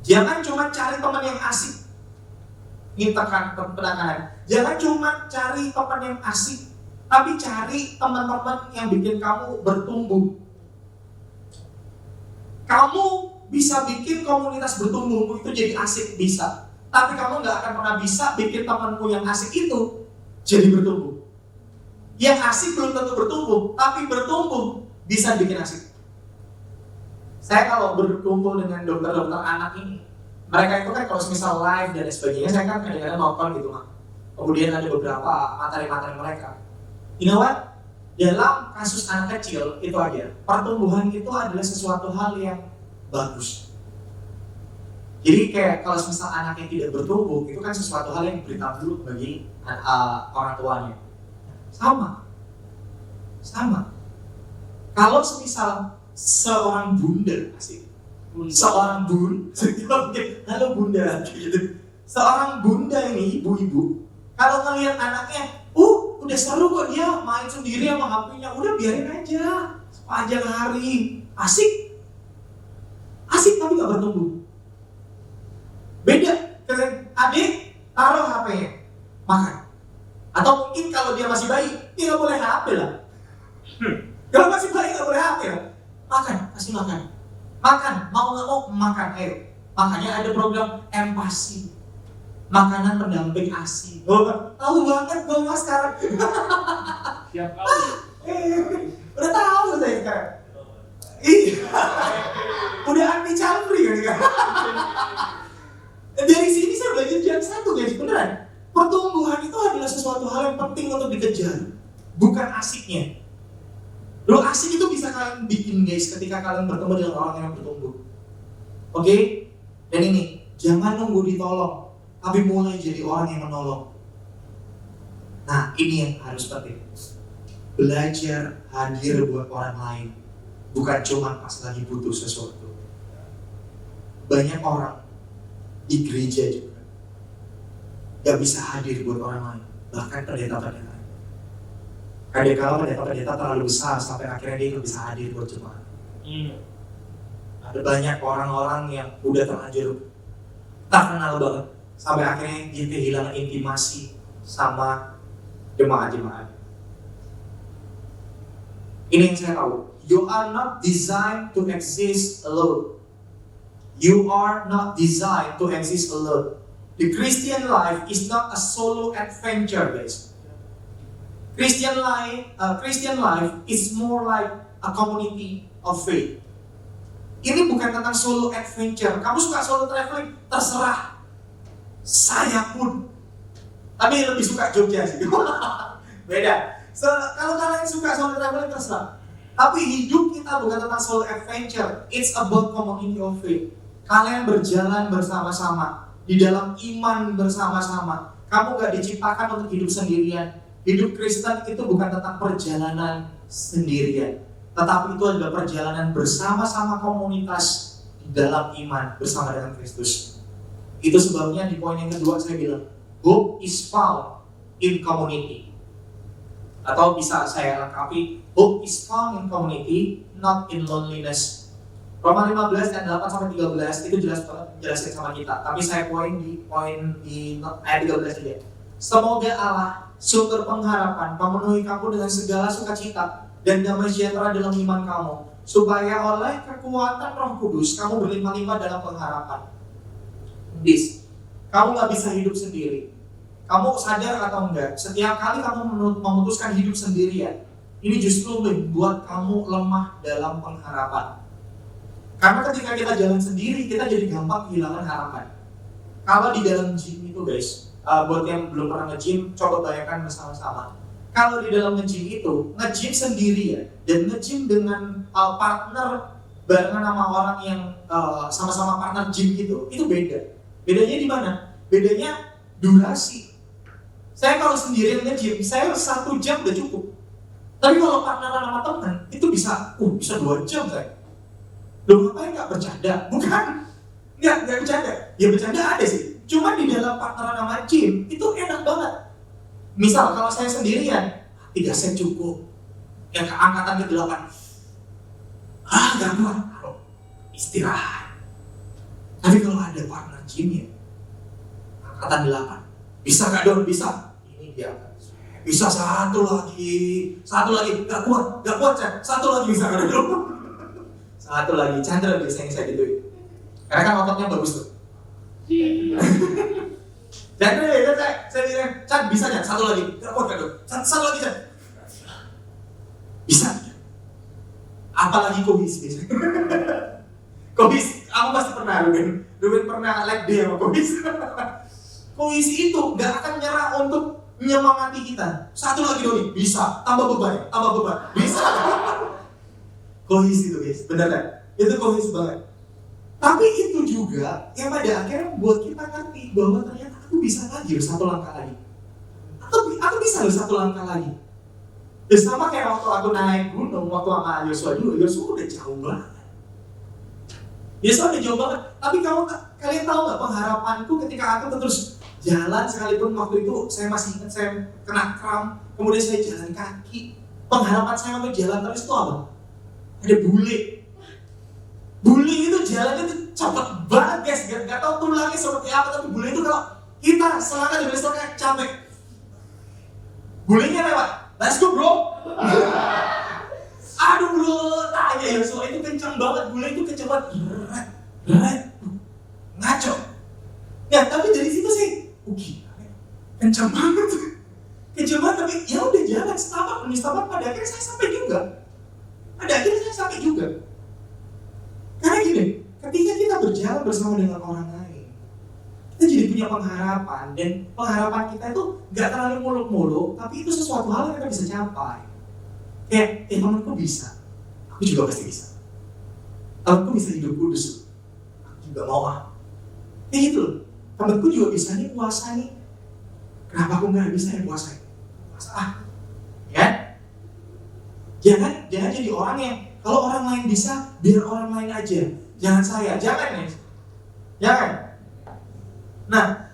Jangan cuma cari teman yang asik, ini penekanan. Jangan cuma cari teman yang asik, tapi cari teman-teman yang bikin kamu bertumbuh. Kamu bisa bikin komunitas bertumbuh itu jadi asik, bisa. Tapi kamu gak akan pernah bisa bikin temanmu yang asik itu jadi bertumbuh. Yang asik belum tentu bertumbuh, tapi bertumbuh bisa bikin asik. Saya kalau berkumpul dengan dokter-dokter anak ini, mereka itu kan kalau misal live dan sebagainya, saya kan kadang-kadang nonton gitu mah. Kemudian ada beberapa materi-materi mereka. You know what? Dalam kasus anak kecil itu aja, pertumbuhan itu adalah sesuatu hal yang bagus. Jadi kayak kalau misal anaknya tidak bertumbuh, itu kan sesuatu hal yang berita buruk bagi orang tuanya. Sama. Kalau misal seorang bunda, seorang halo bunda, gitu. Seorang bunda ini, ibu-ibu, kalau ngelihat anaknya, udah seru kok dia main sendiri sama HP-nya, udah biarin aja sepanjang hari, asik tapi gak bertumbuh. Beda, adik taruh HP, Makan, mau nggak mau makan, ayo. Makanya ada program empasi, makanan pendamping ASI. Tahu banget gue mas sekarang. Tiap kali. Udah tahu saya sekarang. Iya. Udah anti campur kan? Dari sini saya belajar yang satu guys, beneran. Pertumbuhan itu adalah sesuatu hal yang penting untuk dikejar, bukan asiknya. Lo asik itu bisa kalian bikin guys ketika kalian bertemu dengan orang yang bertumbuh. Oke? Dan ini, jangan nunggu ditolong, tapi mulai jadi orang yang menolong. Nah, ini yang harus penting. Belajar hadir buat orang lain, bukan cuma pas lagi butuh sesuatu. Banyak orang di gereja juga gak bisa hadir buat orang lain, bahkan pendeta-pendeta. Kadang-kala pendeta-pendeta terlalu besar sampai akhirnya dia gak bisa hadir buat jemaat. Ada banyak orang-orang yang udah terlanjur tak kenal banget sampai akhirnya dia kehilangan intimasi sama jemaat-jemaat. Ini yang saya tahu. You are not designed to exist alone. You are not designed to exist alone. The Christian life is not a solo adventure, guys. Christian life is more like a community of faith. Ini bukan tentang solo adventure. Kamu suka solo traveling, terserah. Saya pun. Tapi lebih suka Jogja sih. Beda. Kalau kalian suka solo traveling, terserah. Tapi hidup kita bukan tentang solo adventure. It's about community of faith. Kalian berjalan bersama-sama di dalam iman bersama-sama. Kamu gak diciptakan untuk hidup sendirian. Hidup Kristen itu bukan tentang perjalanan sendirian, tetapi itu adalah perjalanan bersama-sama komunitas di dalam iman bersama dengan Kristus. Itu sebabnya di poin yang kedua saya bilang, hope is found in community. Atau bisa saya lengkapi, hope is found in community, not in loneliness. Roma 15 ayat 8 sampai 13 itu jelas banget jelasin sama kita. Tapi saya poin di ayat 13 aja. Semoga Allah, sumber pengharapan, memenuhi kamu dengan segala sukacita dan damai sejahtera dalam iman kamu, supaya oleh kekuatan Roh Kudus kamu berlimpah-limpah dalam pengharapan. Kamu gak bisa hidup sendiri. Kamu sadar atau enggak? Setiap kali kamu memutuskan hidup sendirian, ini justru membuat kamu lemah dalam pengharapan. Karena ketika kita jalan sendiri, kita jadi gampang kehilangan harapan. Kalau di dalam gym itu guys, buat yang belum pernah nge-gym, coba bayangkan bersama-sama. Kalau di dalam nge-gym itu, nge-gym sendiri ya, dan nge-gym dengan partner barengan sama orang yang sama-sama partner gym itu beda. Bedanya di mana? Bedanya durasi. Saya kalau sendirian nge-gym, saya 1 jam udah cukup. Tapi kalau partneran sama teman, itu bisa 2 jam saya. Loh ngapain gak bercanda? Bukan, nggak bercanda. Ya bercanda ada sih. Cuma di dalam partneran sama gym, itu enak banget. Misal kalau saya sendirian, 3 set cukup. Yang angkatan ke-8, gak kuat, istirahat. Tapi kalau ada partner gymnya, angkatan 8, bisa gak Don? Bisa. Ini dia. Bisa satu lagi, gak kuat Chan. Satu lagi bisa gak Don? Satu lagi, Chandra biasanya saya gituin. Karena kan ototnya bagus tuh. Dan saya bilang, Chan bisa Chan, satu lagi, gak kuat gak Don? Satu lagi Chan. Bisa. Apalagi Kobis biasanya. Kobis, kamu pasti pernah Ruben pernah leg day sama Kobis. Kobis itu gak akan nyerah untuk menyemangati kita. Satu lagi Doni, bisa, tambah beban, bisa. Kobis itu guys, bener kan? Itu Kobis banget. Tapi itu juga yang pada akhirnya buat kita ngerti bahwa ternyata aku bisa lagi satu langkah lagi. Aku bisa satu langkah lagi. Ya sama kayak waktu aku naik gunung, waktu sama Yosua dulu, Yosua udah jauh banget. Yosua udah jauh banget. Tapi kalian tahu nggak pengharapanku ketika aku terus jalan, sekalipun waktu itu saya masih ingat saya kena kram, kemudian saya jalan kaki. Pengharapan saya untuk jalan terus itu apa? Ada bule. Bule itu jalannya tuh cepet banget guys, gak tau tulangnya seperti apa, tapi bule itu kalau kita selangkah dari selangkah capek, bulenya lewat, let's go bro. Aduh bule Gue tanya Yosua itu kencang banget, gula itu kencang banget. Ngaco. Ya tapi dari situ sih, gila, kencang banget. Kencang banget, tapi ya udah jalan setapak demi setapak, pada akhirnya saya sampai juga. Karena gini, ketika kita berjalan bersama dengan orang lain, kita jadi punya pengharapan, dan pengharapan kita itu gak terlalu muluk-muluk, tapi itu sesuatu hal yang kita bisa capai. Kayak, temanku bisa, aku juga pasti bisa. Temanku bisa hidup kudus, aku juga mau kayak gitu loh. Temanku juga bisa nih puasa nih, kenapa aku gak bisa puasa? Ya? Jangan jadi orang yang kalau orang lain bisa, biar orang lain aja. Jangan saya, jangan nih. Jangan. Nah,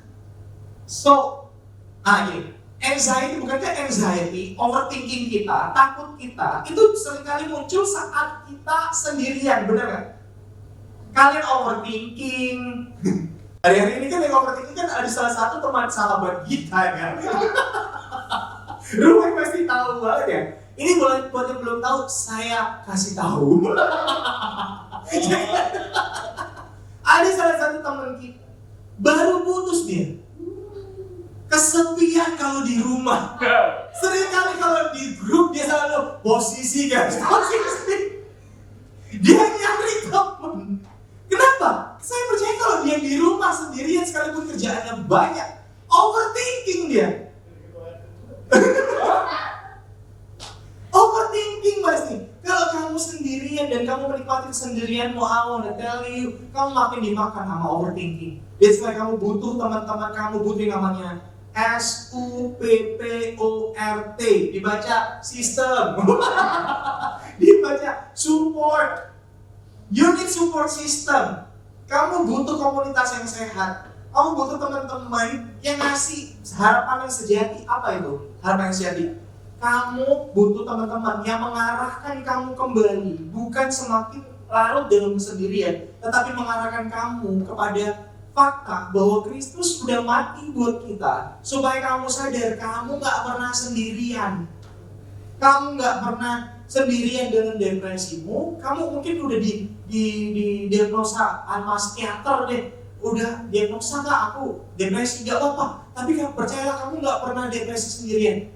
gini. Anxiety, bukankah anxiety, overthinking kita, takut kita, itu seringkali muncul saat kita sendirian, benar gak? Kalian overthinking. Hari-hari ini kan yang overthinking kan ada salah satu teman sahabat kita kan. Lu pasti tahu banget ya. Ini buat yang belum tahu, saya kasih tahu. Ada salah satu teman kita, baru putus dia. Kesepian kalau di rumah. Sering kali kalau di grup dia selalu posisi. Dia nyari teman. Kenapa? Saya percaya kalau dia di rumah sendirian sekalipun kerjaannya banyak, overthinking dia. Overthinking pasti. Kalau kamu sendirian dan kamu menikmati kesendirianmu, I wanna tell you, kamu makin dimakan sama overthinking. That's why kamu butuh teman-teman kamu, butuh namanya SUPPORT, dibaca sistem. Dibaca support. You need support system. Kamu butuh komunitas yang sehat. Kamu butuh teman-teman yang ngasih harapan yang sejati. Apa itu? Harapan yang sejati. Kamu butuh teman-teman yang mengarahkan kamu kembali, bukan semakin larut dalam kesendirian, tetapi mengarahkan kamu kepada fakta bahwa Kristus sudah mati buat kita, supaya kamu sadar kamu gak pernah sendirian. Kamu gak pernah sendirian dengan depresimu. Kamu mungkin udah di diagnosa sama psikiater deh, udah diagnosa gak aku depresi, gak apa-apa. Tapi percayalah, kamu gak pernah depresi sendirian.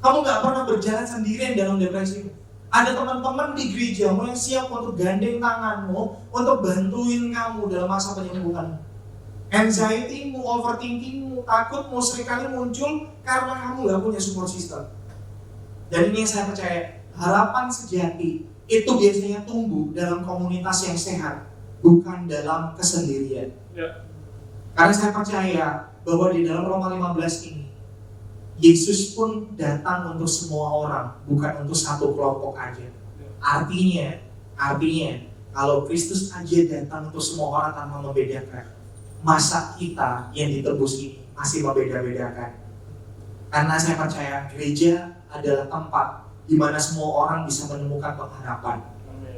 Kamu gak pernah berjalan sendirian dalam depresi. Ada teman-teman di gerejamu yang siap untuk gandeng tanganmu, untuk bantuin kamu dalam masa penyembuhan. Anxiety-mu, overthinking-mu, takutmu seringkali muncul karena kamu gak punya support system. Dan ini yang saya percaya, harapan sejati itu biasanya tumbuh dalam komunitas yang sehat, bukan dalam kesendirian. Karena saya percaya bahwa di dalam Roma 15 ini, Yesus pun datang untuk semua orang, bukan untuk satu kelompok aja. Artinya, kalau Kristus aja datang untuk semua orang tanpa membedakan, masa kita yang ditebus ini masih membeda-bedakan. Karena saya percaya gereja adalah tempat di mana semua orang bisa menemukan pengharapan.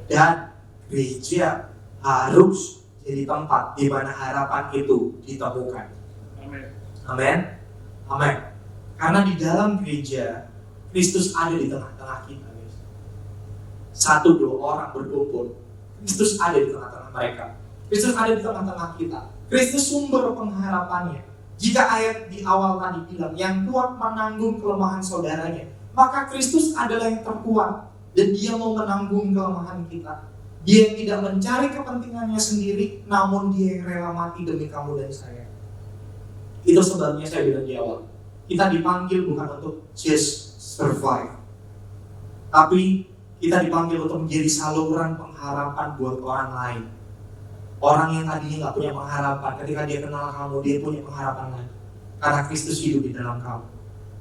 Dan gereja harus jadi tempat di mana harapan itu ditemukan. Amin. Karena di dalam gereja, Kristus ada di tengah-tengah kita. 1-2 orang berkumpul, Kristus ada di tengah-tengah mereka. Kristus ada di tengah-tengah kita. Kristus sumber pengharapannya. Jika ayat di awal tadi bilang, yang kuat menanggung kelemahan saudaranya, maka Kristus adalah yang terkuat. Dan dia mau menanggung kelemahan kita. Dia yang tidak mencari kepentingannya sendiri, namun dia yang rela mati demi kamu dan saya. Itu sebabnya saya bilang di awal, kita dipanggil bukan untuk just survive, tapi kita dipanggil untuk menjadi saluran pengharapan buat orang lain. Orang yang tadinya gak punya pengharapan, ketika dia kenal kamu, dia punya pengharapan lagi. Karena Kristus hidup di dalam kamu.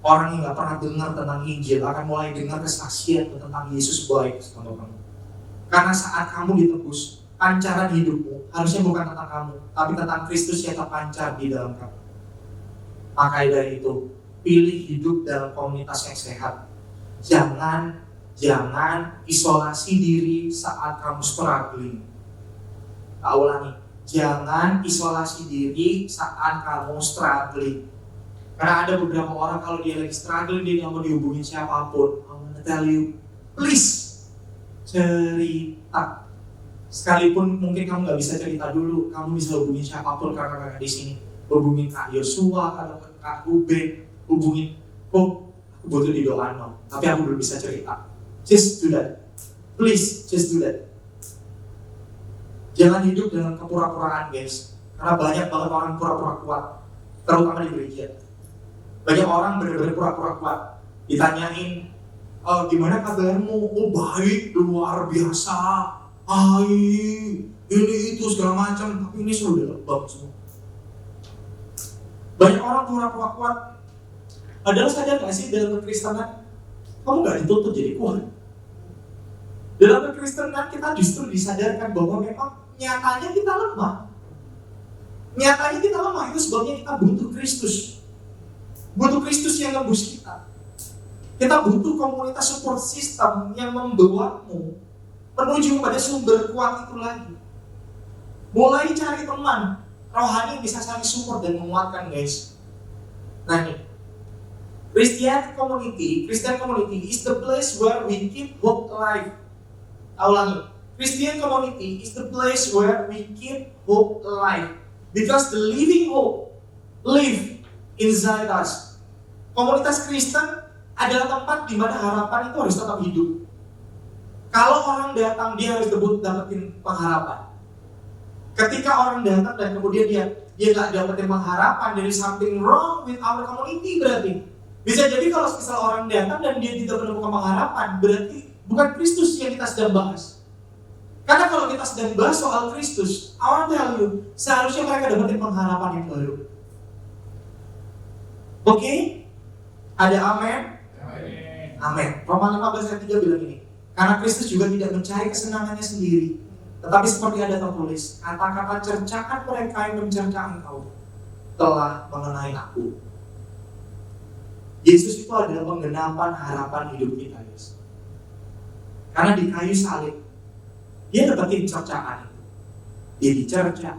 Orang yang gak pernah dengar tentang Injil akan mulai dengar kesaksian tentang Yesus baik sama kamu. Karena saat kamu ditebus, pancaran hidupmu harusnya bukan tentang kamu, tapi tentang Kristus yang terpancar di dalam kamu. Maka dari itu, pilih hidup dalam komunitas yang sehat. Jangan isolasi diri saat kamu struggling. Tak ulangi, jangan isolasi diri saat kamu struggling. Karena ada beberapa orang kalau dia lagi struggling, dia nggak mau dihubungin siapapun. I wanna tell you, please cerita. Sekalipun mungkin kamu nggak bisa cerita dulu, kamu bisa hubungin siapapun kakak-kakak di sini. Hubungin Kak Yosua atau Kak Ruben, hubungin, aku butuh didoain no, tapi aku belum bisa cerita. Just do that, please, just do that. Jangan hidup dengan kepura-puraan guys, karena banyak banget orang pura-pura kuat, terutama di gereja. Banyak orang benar-benar pura-pura kuat. Ditanyain, gimana kabarmu? Oh baik, luar biasa. Ini itu segala macam, tapi ini sudah lebam semua. Banyak orang pura-pura kuat. Padahal sadar gak sih dalam kekristenan kamu gak dituntut jadi kuat. Dalam kekristenan kita justru disadarkan bahwa memang nyatanya kita lemah. Nyatanya kita lemah, itu sebabnya kita butuh Kristus. Butuh Kristus yang nebus kita. Kita butuh komunitas support system yang membawamu menuju pada sumber kuat itu lagi. Mulai cari teman rohani yang bisa saling support dan menguatkan guys. Nah nih, Christian community is the place where we keep hope alive. Ulangi, Christian community is the place where we keep hope alive because the living hope live inside us. Komunitas Kristen adalah tempat di mana harapan itu harus tetap hidup. Kalau orang datang, dia harus dapetin pengharapan. Ketika orang datang dan kemudian dia nggak dapetin pengharapan, there is something wrong with our community berarti. Bisa jadi kalau misal orang datang dan dia tidak menemukan pengharapan, berarti bukan Kristus yang kita sedang bahas. Karena kalau kita sedang bahas soal Kristus, I want to tell you, seharusnya mereka dapetin pengharapan yang baru. Oke? Ada amin? Amin. Roma 15 ayat 3 bilang ini, karena Kristus juga tidak mencari kesenangannya sendiri, tetapi seperti ada tertulis, kata-kata cercakan mereka yang mencerca engkau telah mengenai aku. Yesus itu adalah penggenapan harapan hidup kita, guys. Karena di kayu salib, dia dapetin cercaan itu. Dia dicerca,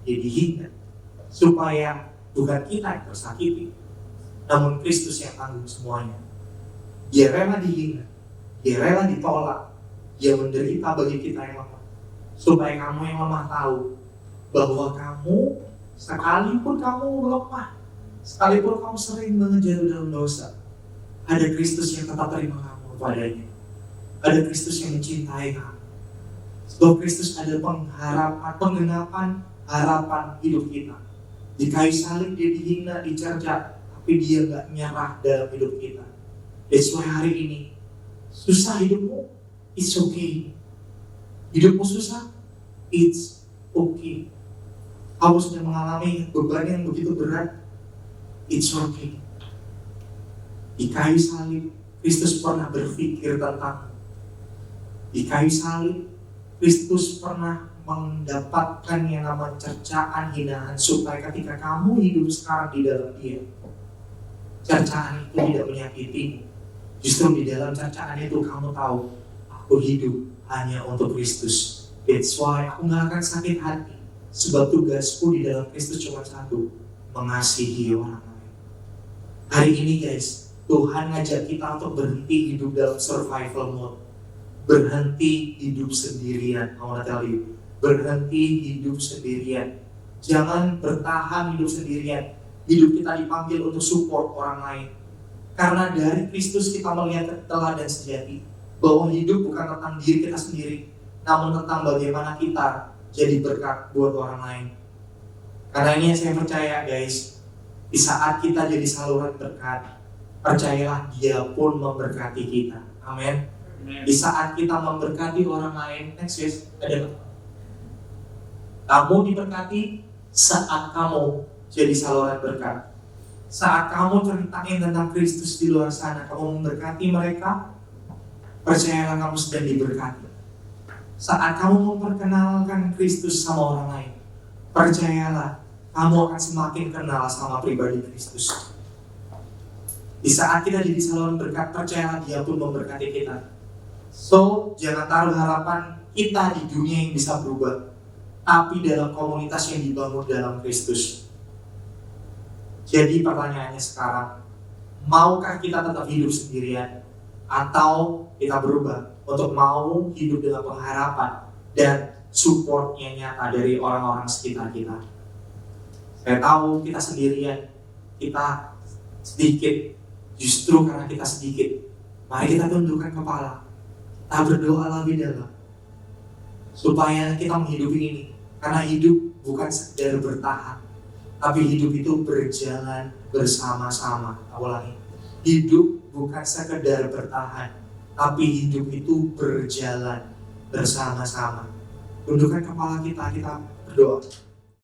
dia dihina, supaya bukan kita yang tersakiti, namun Kristus yang tanggung semuanya. Dia rela dihina, dia rela ditolak, dia menderita bagi kita yang lemah, supaya kamu yang lemah tahu bahwa kamu, sekalipun kamu lemah, sekalipun kamu sering mengejar dalam dosa, ada Kristus yang tetap terima kamu padanya. Ada Kristus yang mencintai kamu. Sebab Kristus adalah pengharapan, penggenapan harapan hidup kita. Di kayu salib dia dihina, dicerca, tapi dia gak nyerah dalam hidup kita. That's why hari ini susah hidupmu, it's okay. Hidupmu susah, it's okay. Kamu sudah mengalami beban yang begitu berat, it's okay. Di kayu salib, Kristus pernah berpikir tentang. Di kayu salib, Kristus pernah mendapatkan yang namanya cercaan, hinaan, supaya ketika kamu hidup sekarang di dalam Dia, cercaan itu tidak menyakitimu. Justru di dalam cercaan itu kamu tahu, aku hidup hanya untuk Kristus. That's why aku gak akan sakit hati, sebab tugasku di dalam Kristus cuma satu, mengasihi orang lain. Hari ini guys, Tuhan ngajak kita untuk berhenti hidup dalam survival mode. Berhenti hidup sendirian. Berhenti hidup sendirian. Jangan bertahan hidup sendirian. Hidup kita dipanggil untuk support orang lain. Karena dari Kristus kita melihat teladan sejati bahwa hidup bukan tentang diri kita sendiri, namun tentang bagaimana kita jadi berkat buat orang lain. Karena ini yang saya percaya guys, di saat kita jadi saluran berkat, percayalah Dia pun memberkati kita. Amin. Di saat kita memberkati orang lain, next guys, ada kamu diberkati saat kamu jadi saluran berkat. Saat kamu ceritain tentang Kristus di luar sana, kamu memberkati mereka, percayalah kamu sedang diberkati. Saat kamu memperkenalkan Kristus sama orang lain, percayalah kamu akan semakin kenal sama pribadi Kristus. Di saat kita jadi saluran berkat, percayalah Dia pun memberkati kita. So, jangan taruh harapan kita di dunia yang bisa berubah, tapi dalam komunitas yang dibangun dalam Kristus. Jadi pertanyaannya sekarang, maukah kita tetap hidup sendirian atau kita berubah untuk mau hidup dengan pengharapan dan supportnya nyata dari orang-orang sekitar kita. Saya tahu kita sendirian, kita sedikit, justru karena kita sedikit, mari kita tundukkan kepala, kita berdoa lebih dalam, supaya kita menghidupi ini. Karena hidup bukan sekedar bertahan, tapi hidup itu berjalan bersama-sama. Ulangi, hidup bukan sekedar bertahan, tapi hidup itu berjalan bersama-sama. Tundukkan kepala kita, kita berdoa.